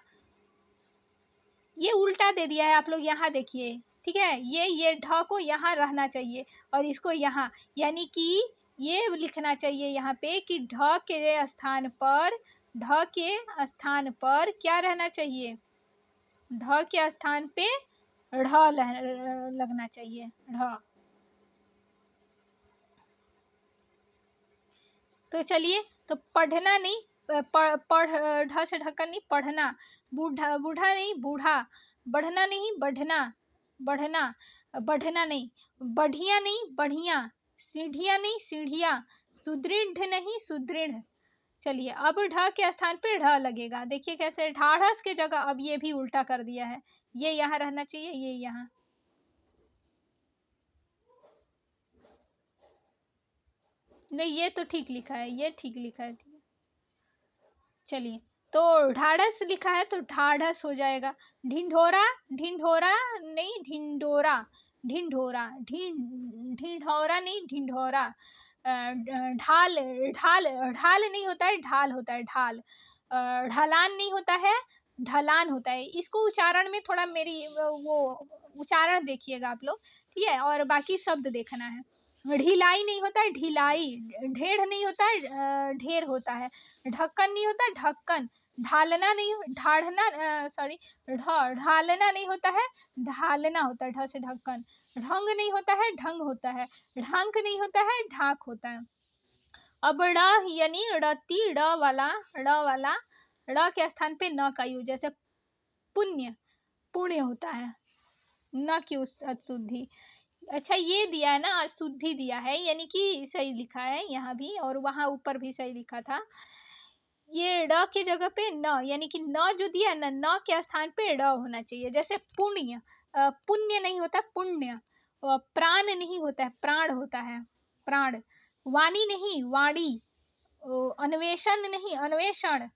S1: ये उल्टा दे दिया है आप लोग, यहाँ देखिए, ठीक है, ये ढ को यहाँ रहना चाहिए और इसको यहाँ, यानी कि ये लिखना चाहिए यहाँ पे कि ढ के स्थान पर, ढ के स्थान पर क्या रहना चाहिए, ढ के स्थान पे ढ लगना चाहिए, ढ। तो चलिए, तो पढ़ना नहीं, पढ़ ढ से ढक्कन नहीं, पढ़ना। बूढ़ा, बूढ़ा नहीं बूढ़ा, बढ़ना नहीं बढ़ना, बढ़ना, बढ़ना नहीं, बढ़िया नहीं बढ़िया, सीढ़िया नहीं सीढ़िया, सुदृढ़ नहीं सुदृढ़। चलिए अब ढ के स्थान पे ढ लगेगा, देखिए कैसे, ढाढ़स के जगह अब ये भी उल्टा कर दिया है, ये यहाँ रहना चाहिए, ये यहाँ। नहीं, ये तो ठीक लिखा है, ये ठीक लिखा है। चलिए, तो ढाढ़स लिखा है तो ढाढ़स हो जाएगा। ढिंढोरा, ढिंढोरा नहीं ढिंडोरा, ढिंढोरा, ढिंढोरा नहीं ढिंढोरा। ढाल, ढाल, ढाल नहीं होता है, ढाल होता है, ढाल। ढलान नहीं होता है, ढलान होता है। इसको उच्चारण में थोड़ा मेरी वो उच्चारण देखिएगा आप लोग, ठीक है, और बाकी शब्द देखना है। ढिलाई नहीं होता है, ढिलाई। ढेर नहीं होता है, ढेर होता है। ढक्कन नहीं होता, ढक्कन। ढालना नहीं, ढाढ़ना, सॉरी, ढालना नहीं होता है, ढालना होता है, ढ से ढक्कन। ढंग नहीं होता है, ढंग होता है। ढांक नहीं होता है, ढाक होता है। अब ड़ यानी ड़ती, ड़ वाला ड़ के स्थान पे न का यूज, जैसे पुण्य, पुण्य होता है, न की अशुद्धि। अच्छा, ये दिया है ना, अशुद्धि दिया है, यानी कि सही लिखा है यहाँ भी, और वहां ऊपर भी सही लिखा था। ये ड की जगह पे न, यानी कि न जो दिया है न के स्थान पे ड होना चाहिए, जैसे पुण्य, पुण्य नहीं होता पुण्य। प्राण नहीं होता है, प्राण होता है, प्राण। वाणी नहीं वाणी, अन्वेषण नहीं अन्वेषण,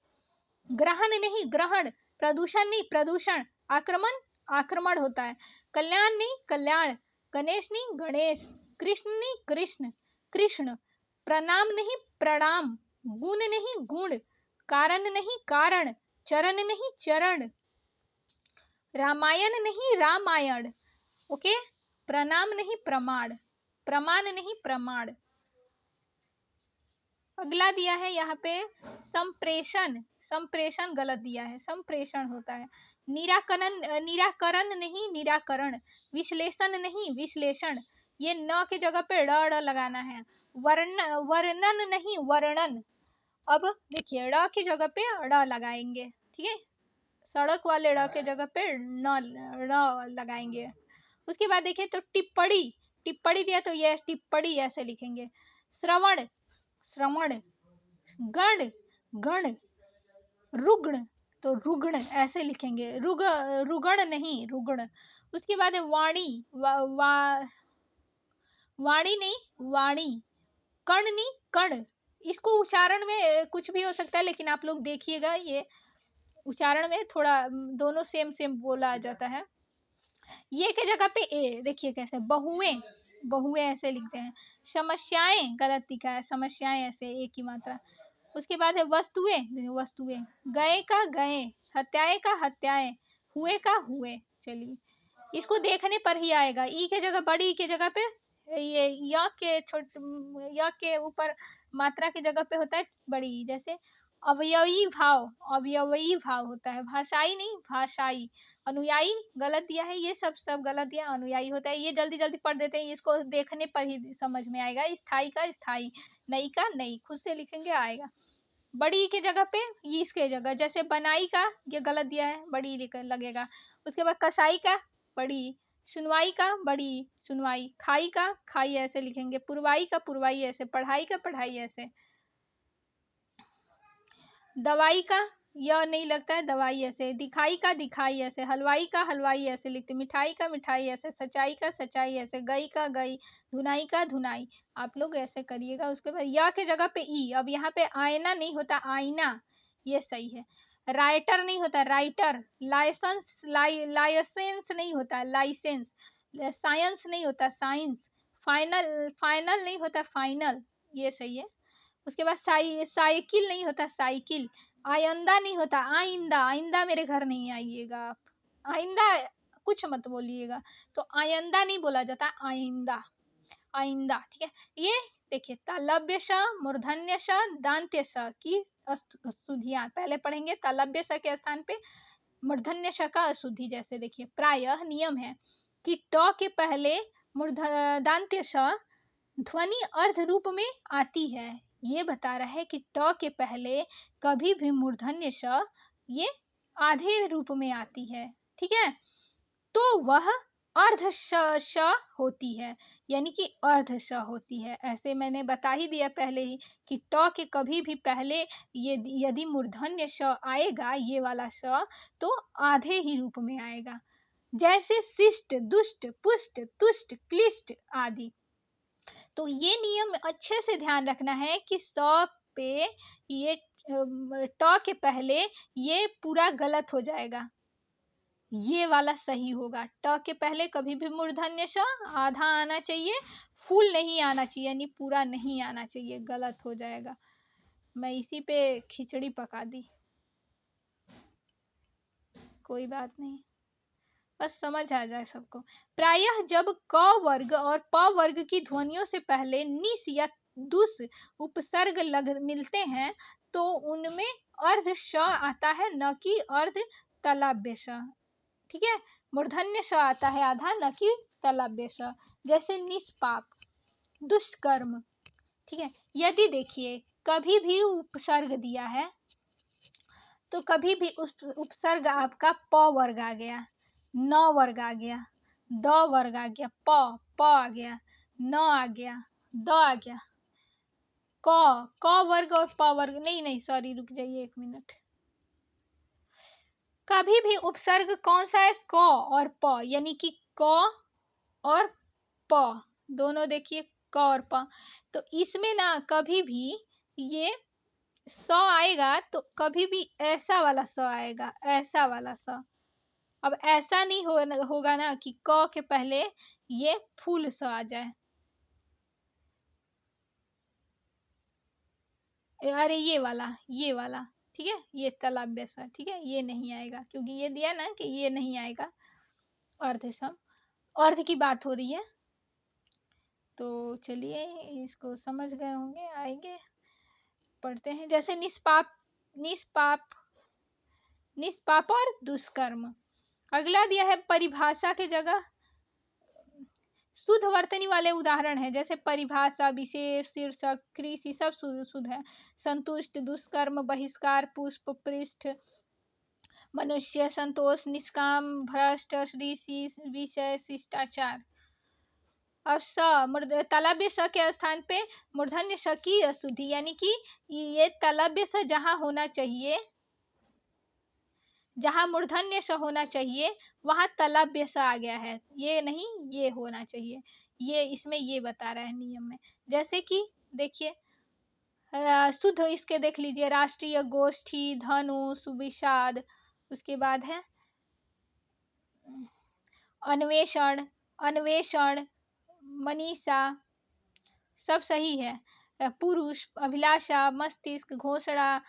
S1: ग्रहण नहीं ग्रहण, प्रदूषण नहीं प्रदूषण, आक्रमण, आक्रमण होता है। कल्याण नहीं कल्याण, गणेश नहीं गणेश, कृष्ण नहीं कृष्ण, कृष्ण। प्रणाम नहीं प्रणाम, गुण नहीं गुण, कारण नहीं कारण, चरण नहीं चरण, रामायण नहीं रामायण। ओके, प्रणाम नहीं प्रमाण, प्रमाण नहीं प्रमाण। अगला दिया है यहाँ पे संप्रेषण, संप्रेषण गलत दिया है, संप्रेषण होता है। निराकरण, निराकरण नहीं निराकरण, विश्लेषण नहीं विश्लेषण, ये न के जगह पे ड़ लगाना है। वर्णन नहीं वर्णन, अब देखिए ड़ की जगह पे ड़ लगाएंगे, ठीक है, सड़क वाले ड़ के जगह पे न ड़ लगाएंगे। उसके बाद देखिए तो टिप्पणी, टिप्पणी दिया तो ये टिप्पणी ऐसे लिखेंगे। श्रवण, श्रवण, गण, गण, रुग्ण तो रुग्ण ऐसे लिखेंगे, रुगण नहीं रुग्ण। उसके बाद है वाणी, वाणी नहीं वाणी, कण नहीं कण। इसको उच्चारण में कुछ भी हो सकता है, लेकिन आप लोग देखिएगा ये उच्चारण में थोड़ा दोनों सेम सेम बोला जाता है। ये के जगह पे ए, देखिए कैसे, बहुएं, बहुएं ऐसे लिखते हैं। समस्याएं गलत लिखा है, समस्याएं ऐसे एक ही मात्रा। उसके बाद है वस्तुएं, वस्तुएं, गए का गए, हत्याएं का हत्याएं, हुए का हुए। चलिए इसको देखने पर ही आएगा। ई के जगह बड़ी, ई के जगह पे ये य के य के ऊपर मात्रा की जगह पे होता है बड़ी। जैसे अवयवी भाव, अवयवी भाव होता है, भाषाई नहीं भाषाई। अनुयायी गलत दिया है, ये सब गलत दिया, अनुयायी होता है। ये जल्दी जल्दी पढ़ देते हैं, इसको देखने पर ही समझ में आएगा। स्थाई का स्थाई, नई का नई, खुद से लिखेंगे आएगा। बड़ी के जगह पे ये इसके जगह, जैसे बनाई का ये गलत दिया है, बड़ी लगेगा। उसके बाद कसाई का बड़ी, सुनवाई का बड़ी सुनवाई, खाई का खाई ऐसे लिखेंगे, पुरवाई का पुरवाई ऐसे, पढ़ाई का पढ़ाई ऐसे। दवाई का यह नहीं लगता है, दवाई ऐसे, दिखाई का दिखाई ऐसे, हलवाई का हलवाई ऐसे लिखते, मिठाई का मिठाई ऐसे, सच्चाई का सच्चाई ऐसे, गई का गई, धुनाई का धुनाई। आप लोग ऐसे करिएगा। उसके बाद या के जगह पे ई, अब यहाँ पे आयना नहीं होता आईना, ये सही है। राइटर नहीं होता राइटर, लाइसेंस लाइसेंस नहीं होता लाइसेंस, साइंस नहीं होता साइंस, फाइनल फाइनल नहीं होता फाइनल, ये सही है। उसके बाद साइकिल नहीं होता साइकिल, आइंदा नहीं होता आइंदा, आइंदा मेरे घर नहीं आइएगा आप, आइंदा कुछ मत बोलिएगा, तो आइंदा नहीं बोला जाता आइंदा, आइंदा, ठीक है। ये देखिए तालव्य श, मूर्धन्य श, दांत्य श की अशुद्धियां पहले पढ़ेंगे। तालव्य श के स्थान पे मूर्धन्य श का अशुद्धि, जैसे देखिए प्रायः नियम है कि ट के पहले दांत्य श ध्वनि अर्ध रूप में आती है। ये बता रहा है कि ट के पहले कभी भी मूर्धन्य श ये आधे रूप में आती है, ठीक है, तो वह अर्ध श होती है, यानी कि अर्ध श होती है। ऐसे मैंने बता ही दिया पहले ही कि ट के कभी भी पहले ये यदि मूर्धन्य श आएगा, ये वाला श, तो आधे ही रूप में आएगा। जैसे शिष्ट, दुष्ट, पुष्ट, तुष्ट, क्लिष्ट आदि। तो ये नियम अच्छे से ध्यान रखना है कि स पे ये ट के पहले ये पूरा गलत हो जाएगा, ये वाला सही होगा। ट के पहले कभी भी मूर्धन्य श आधा आना चाहिए, फुल नहीं आना चाहिए, यानी पूरा नहीं आना चाहिए, गलत हो जाएगा। मैं इसी पे खिचड़ी पका दी, कोई बात नहीं, बस समझ आ जाए सबको। प्रायः जब क वर्ग और प वर्ग की ध्वनियों से पहले निस या दुस उपसर्ग मिलते हैं तो उनमें अर्ध श आता है, न कि अर्ध तालव्य श, ठीक है। मूर्धन्य श आता है आधा, न कि तालव्य श। जैसे निष्पाप, दुष्कर्म, ठीक है। यदि देखिए कभी भी उपसर्ग दिया है तो कभी भी उपसर्ग आपका प वर्ग आ गया, न वर्ग आ गया, द वर्ग आ गया, प आ गया, न आ गया, द आ गया, क वर्ग और प वर्ग, नहीं सॉरी रुक जाइए एक मिनट। कभी भी उपसर्ग कौन सा है, क और प, यानी कि क और प दोनों, देखिए क और प, तो इसमें ना कभी भी ये स आएगा तो कभी भी ऐसा वाला स आएगा, ऐसा वाला स। अब ऐसा नहीं होगा ना कि क के पहले ये फुल स आ जाए, अरे ये वाला, ठीक है, ये तालव्य स, ठीक है, ये नहीं आएगा क्योंकि ये दिया ना कि ये नहीं आएगा। अर्ध सम, अर्ध की बात हो रही है, तो चलिए इसको समझ गए होंगे, आएंगे पढ़ते हैं। जैसे निष्पाप, निष्पाप निष्पाप और दुष्कर्म। अगला दिया है परिभाषा के जगह शुद्ध वर्तनी वाले उदाहरण है, जैसे परिभाषा, विशेष, शीर्षक, कृषि, सब शुद्ध है। संतुष्ट, दुष्कर्म, बहिष्कार, पुष्प, पृष्ठ, मनुष्य, संतोष, निष्काम, भ्रष्ट, ऋषि, विषय, शिष्टाचार। अब तालव्य स के स्थान पे मूर्धन्य स की अशुद्धि, यानी कि ये तालव्य स जहाँ होना चाहिए, जहाँ मूर्धन्य स होना चाहिए वहाँ तालव्य स आ गया है, ये नहीं ये होना चाहिए। ये इसमें ये बता रहा है नियम में। जैसे कि देखिए शुद्ध इसके देख लीजिए, राष्ट्रीय, गोष्ठी, धनु, सुविषाद। उसके बाद है अन्वेषण, अन्वेषण, मनीषा, सब सही है। पुरुष, अभिलाषा, मस्तिष्क, घोषणा,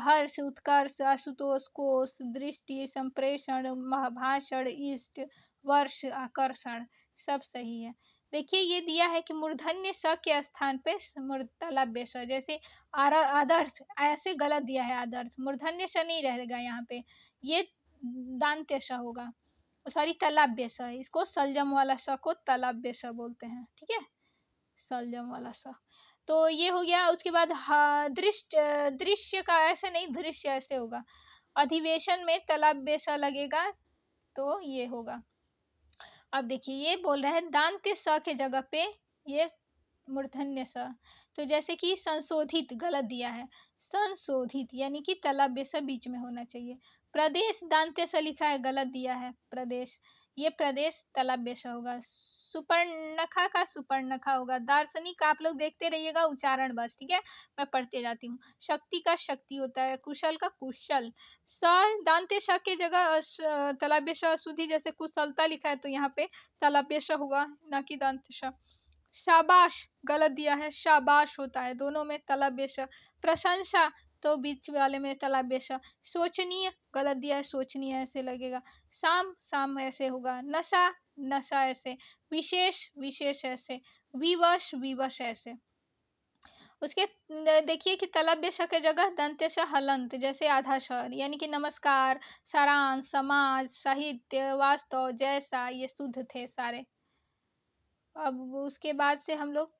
S1: हर्ष, उत्कर्ष, आशुतोष, कोष, दृष्टि, संप्रेषण, भाषण, इष्ट, वर्ष, आकर्षण, सब सही है। देखिए ये दिया है कि मूर्धन्य स के स्थान पे तालव्य स, जैसे आदर्श, ऐसे गलत दिया है। आदर्श मूर्धन्य स नहीं रहेगा यहाँ पे, ये दांत्य स होगा, सॉरी तालव्य स। इसको सलजम वाला स को तालव्य स बोलते हैं, ठीक है, सलजम वाला सा। तो ये हो गया। उसके बाद दृश्य का ऐसे नहीं, दृश्य ऐसे होगा। अधिवेशन में तालव्य स लगेगा तो ये होगा। अब देखिए ये बोल रहे हैं दांत्य स के जगह पे ये मूर्धन्य स, तो जैसे कि संशोधित गलत दिया है, संशोधित यानी कि तालव्य स बीच में होना चाहिए। प्रदेश दांत्य स लिखा है, गलत दिया है प्रदेश, ये प्रदेश तालव्य स होगा। सुपर्णखा का सुपर्णखा होगा। दार्शनिक आप लोग देखते रहिएगा उच्चारण बस, ठीक है, मैं पढ़ते जाती हूँ। शक्ति का शक्ति होता है, कुशल का कुशल। स दांत्य स के जगह तालव्य स अशुद्धि, जैसे कुशलता लिखा है तो यहाँ पे तालव्य स होगा, ना कि दांत्य स। शाबाश गलत दिया है, शाबाश होता है, दोनों में तालव्य स। प्रशंसा तो बीच वाले में तालव्य स। शोचनीय गलत दिया है, शोचनीय ऐसे लगेगा। शाम शाम ऐसे होगा। नशा नशा ऐसे। विशेष विशेष ऐसे। विवश विवश ऐसे। उसके देखिए कि तालव्य स के जगह दंत्य स हलंत, जैसे आधा स्वर, यानी कि नमस्कार, सारांश, समाज, साहित्य, वास्तव, जैसा, ये शुद्ध थे सारे। अब उसके बाद से हम लोग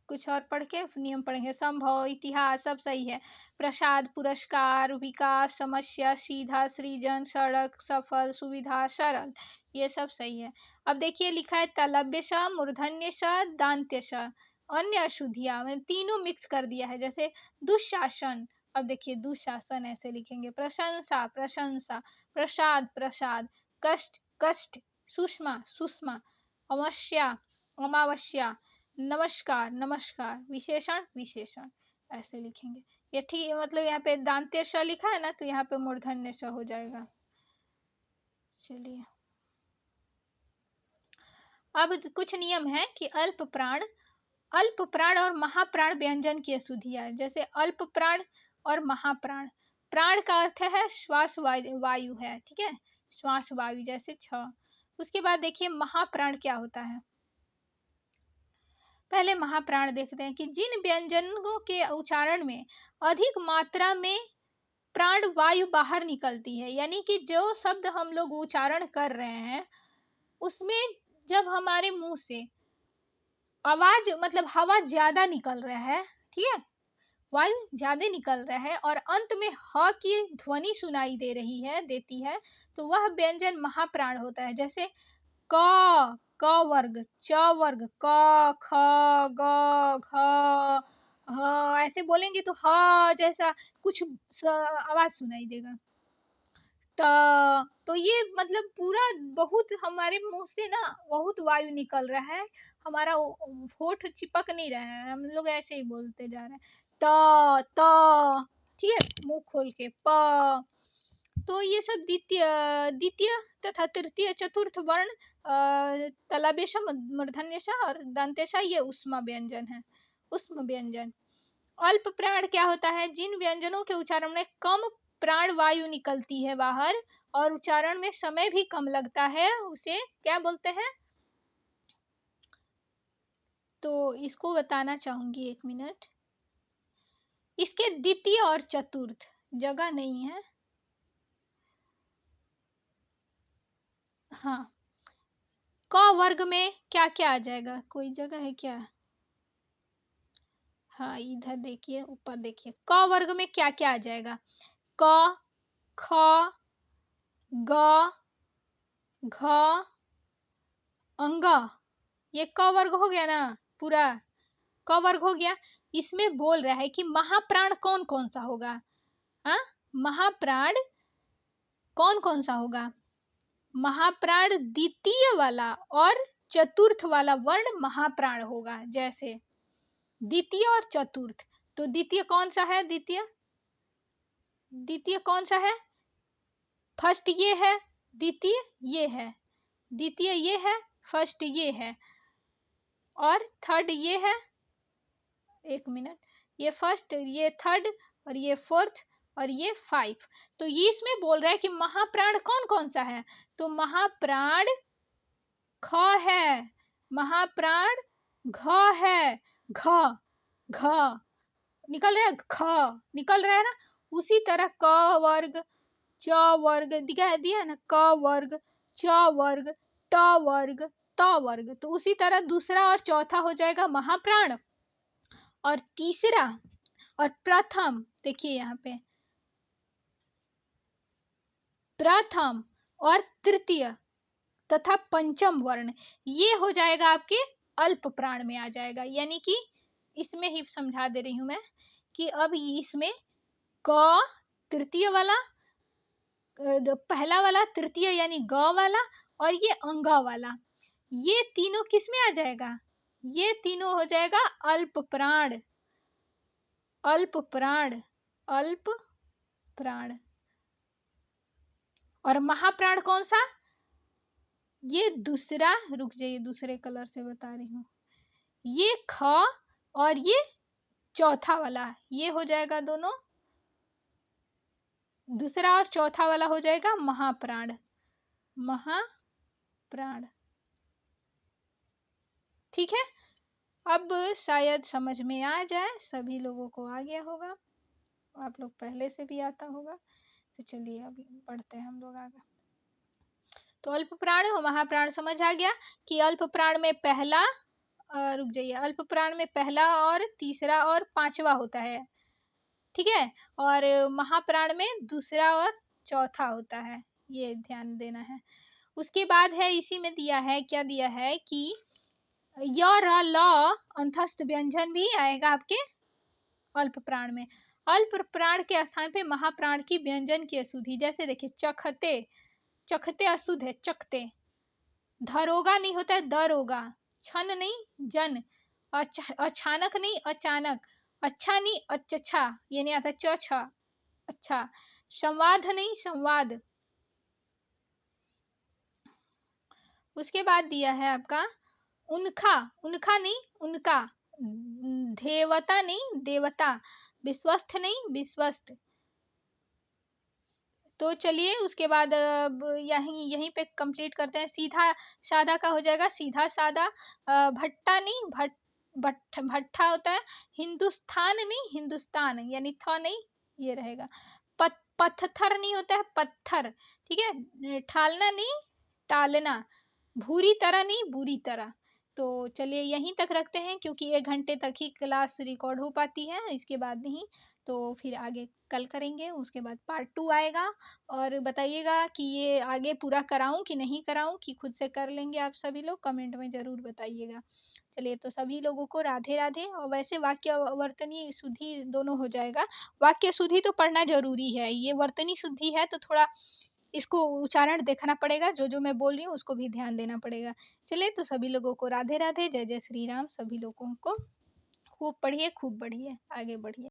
S1: कुछ और पढ़ के नियम पढ़ेंगे। संभव, इतिहास, सब सही है। प्रसाद, पुरस्कार, विकास, समस्या, सीधा, सृजन, सड़क, सफल, सुविधा, सरल, ये सब सही है। अब देखिए लिखा है तालव्य स, मूर्धन्य स, दांत्य स, अन्य अशुद्धियां, मैंने तीनों मिक्स कर दिया है। जैसे दुशासन, अब देखिए दुशासन ऐसे लिखेंगे। प्रशंसा प्रशंसा, प्रसाद प्रसाद, कष्ट कष्ट, सुषमा सुषमा, अवश्या अमावस्या, नमस्कार नमस्कार, विशेषण विशेषण, ऐसे लिखेंगे। ये ठीक, मतलब यहाँ पे दांत्य स लिखा है ना, तो यहाँ पे मूर्धन्य स हो जाएगा। चलिए अब कुछ नियम है कि अल्प प्राण और महाप्राण व्यंजन की अशुद्धियां, जैसे अल्प प्राण और महाप्राण। प्राण का अर्थ है श्वास वायु है, ठीक है, श्वास वायु, जैसे छ। उसके बाद देखिए महाप्राण क्या होता है। पहले महाप्राण देखते हैं कि जिन व्यंजनों के उच्चारण में अधिक मात्रा में प्राण वायु बाहर निकलती है, यानी कि जो शब्द हम लोग उच्चारण कर रहे हैं उसमें जब हमारे मुंह से आवाज, मतलब हवा ज्यादा निकल रहा है, ठीक है, वायु ज्यादा निकल रहा है और अंत में ह की ध्वनि सुनाई दे रही है, देती है, तो वह व्यंजन महाप्राण होता है। जैसे क वर्ग, च वर्ग, क ख ग घ ह, ऐसे बोलेंगे तो ह जैसा कुछ आवाज सुनाई देगा। तो ये मतलब पूरा बहुत हमारे मुंह से ना बहुत वायु निकल रहा है, हमारा होठ चिपक नहीं रहा है, हम लोग ऐसे ही बोलते जा रहे हैं। त ठीक है, मुंह खोल के। प, तो ये सब द्वितीय द्वितीय तथा तृतीय चतुर्थ वर्ण तालव्य स, मूर्धन्य स और दंत्य स, ये उष्मा व्यंजन है, उष्म व्यंजन। अल्प प्राण क्या होता है, जिन व्यंजनों के उच्चारण में कम प्राण वायु निकलती है बाहर और उच्चारण में समय भी कम लगता है, उसे क्या बोलते हैं। तो इसको बताना चाहूंगी, एक मिनट। इसके द्वितीय और चतुर्थ जगह नहीं है, हाँ, क वर्ग में क्या क्या आ जाएगा, कोई जगह है क्या? हाँ, इधर देखिए, ऊपर देखिए, क वर्ग में क्या क्या आ जाएगा? क, ख, ग, घ, अंग। ये क वर्ग हो गया ना, पूरा क वर्ग हो गया। इसमें बोल रहा है कि महाप्राण कौन कौन सा होगा। हाँ, महाप्राण कौन कौन सा होगा? महाप्राण द्वितीय वाला और चतुर्थ वाला वर्ण महाप्राण होगा। जैसे द्वितीय और चतुर्थ, तो द्वितीय कौन सा है? द्वितीय कौन सा है? फर्स्ट ये है, द्वितीय ये है, द्वितीय ये है, फर्स्ट ये है, और थर्ड ये है। एक मिनट, ये फर्स्ट, ये थर्ड, और ये फोर्थ, और ये 5। तो ये इसमें बोल रहा है कि महाप्राण कौन कौन सा है। तो महाप्राण ख है, महाप्राण घ है, घ घ निकल रहा है, ख निकल रहा है ना। उसी तरह क वर्ग, च वर्ग दिया है ना, क वर्ग, च वर्ग, ट वर्ग, त वर्ग। तो उसी तरह दूसरा और चौथा हो जाएगा महाप्राण, और तीसरा और प्रथम, देखिए यहाँ पे प्रथम और तृतीय तथा पंचम वर्ण, ये हो जाएगा आपके अल्प प्राण में आ जाएगा। यानी कि इसमें ही समझा दे रही हूं मैं कि अब इसमें क तृतीय वाला, पहला वाला, तृतीय यानी ग वाला, और ये अंग वाला, ये तीनों किस में आ जाएगा? ये तीनों हो जाएगा अल्प प्राण, अल्प प्राण, अल्प प्राण। और महाप्राण कौन सा? ये दूसरा, रुक जाइए, दूसरे कलर से बता रही हूँ। ये ख और ये चौथा वाला, ये हो जाएगा दोनों, दूसरा और चौथा वाला हो जाएगा महाप्राण, महाप्राण। ठीक है, अब शायद समझ में आ जाए, सभी लोगों को आ गया होगा, आप लोग पहले से भी आता होगा। तो चलिए अभी बढ़ते हैं हम लोग आगे। तो अल्प प्राण और महाप्राण समझ आ गया कि अल्प प्राण में पहला, रुक जाइए, अल्प प्राण में पहला और तीसरा और पांचवा होता है, ठीक है, और महाप्राण में दूसरा और चौथा होता है, ये ध्यान देना है। उसके बाद है, इसी में दिया है, क्या दिया है कि य र ल अंतस्थ व्यंजन भी आएगा आपके अल्प प्राण में। अल्प प्राण के स्थान पे महाप्राण की व्यंजन की अशुद्धि, जैसे देखिए चखते, चखते अशुद्ध है, चखते। धरोगा नहीं होता है, दरोगा। छन नहीं, जन। अचानक नहीं, अचानक। अच्छा नहीं, अच्छा, ये नहीं आता, च छ, अच्छा। संवाद नहीं, संवाद। उसके बाद दिया है आपका उनखा, उनखा नहीं, उनका। देवता नहीं, देवता। विश्वस्त नहीं, विश्वस्त। तो चलिए उसके बाद यहीं यहीं पे कंप्लीट करते हैं। सीधा सादा का हो जाएगा सीधा सादा। भट्टा नहीं, भट्ठा होता है। हिंदुस्तान नहीं, हिंदुस्तान, यानी थ नहीं, ये रहेगा। पत्थर नहीं होता है, पत्थर, ठीक है। ठालना नहीं, टालना। भूरी तरह नहीं, बुरी तरह। तो चलिए यहीं तक रखते हैं, क्योंकि 1 घंटे तक ही क्लास रिकॉर्ड हो पाती है, इसके बाद नहीं। तो फिर आगे कल करेंगे, उसके बाद पार्ट 2 आएगा। और बताइएगा कि ये आगे पूरा कराऊं कि नहीं कराऊं, कि खुद से कर लेंगे आप सभी लोग, कमेंट में ज़रूर बताइएगा। चलिए, तो सभी लोगों को राधे राधे। और वैसे वाक्य वर्तनी शुद्धि दोनों हो जाएगा। वाक्य शुद्धि तो पढ़ना जरूरी है, ये वर्तनी शुद्धि है तो थोड़ा इसको उच्चारण देखना पड़ेगा, जो जो मैं बोल रही हूँ उसको भी ध्यान देना पड़ेगा। चलिए, तो सभी लोगों को राधे राधे, जय जय श्री राम। सभी लोगों को खूब पढ़िए, खूब बढ़िए, आगे बढ़िए।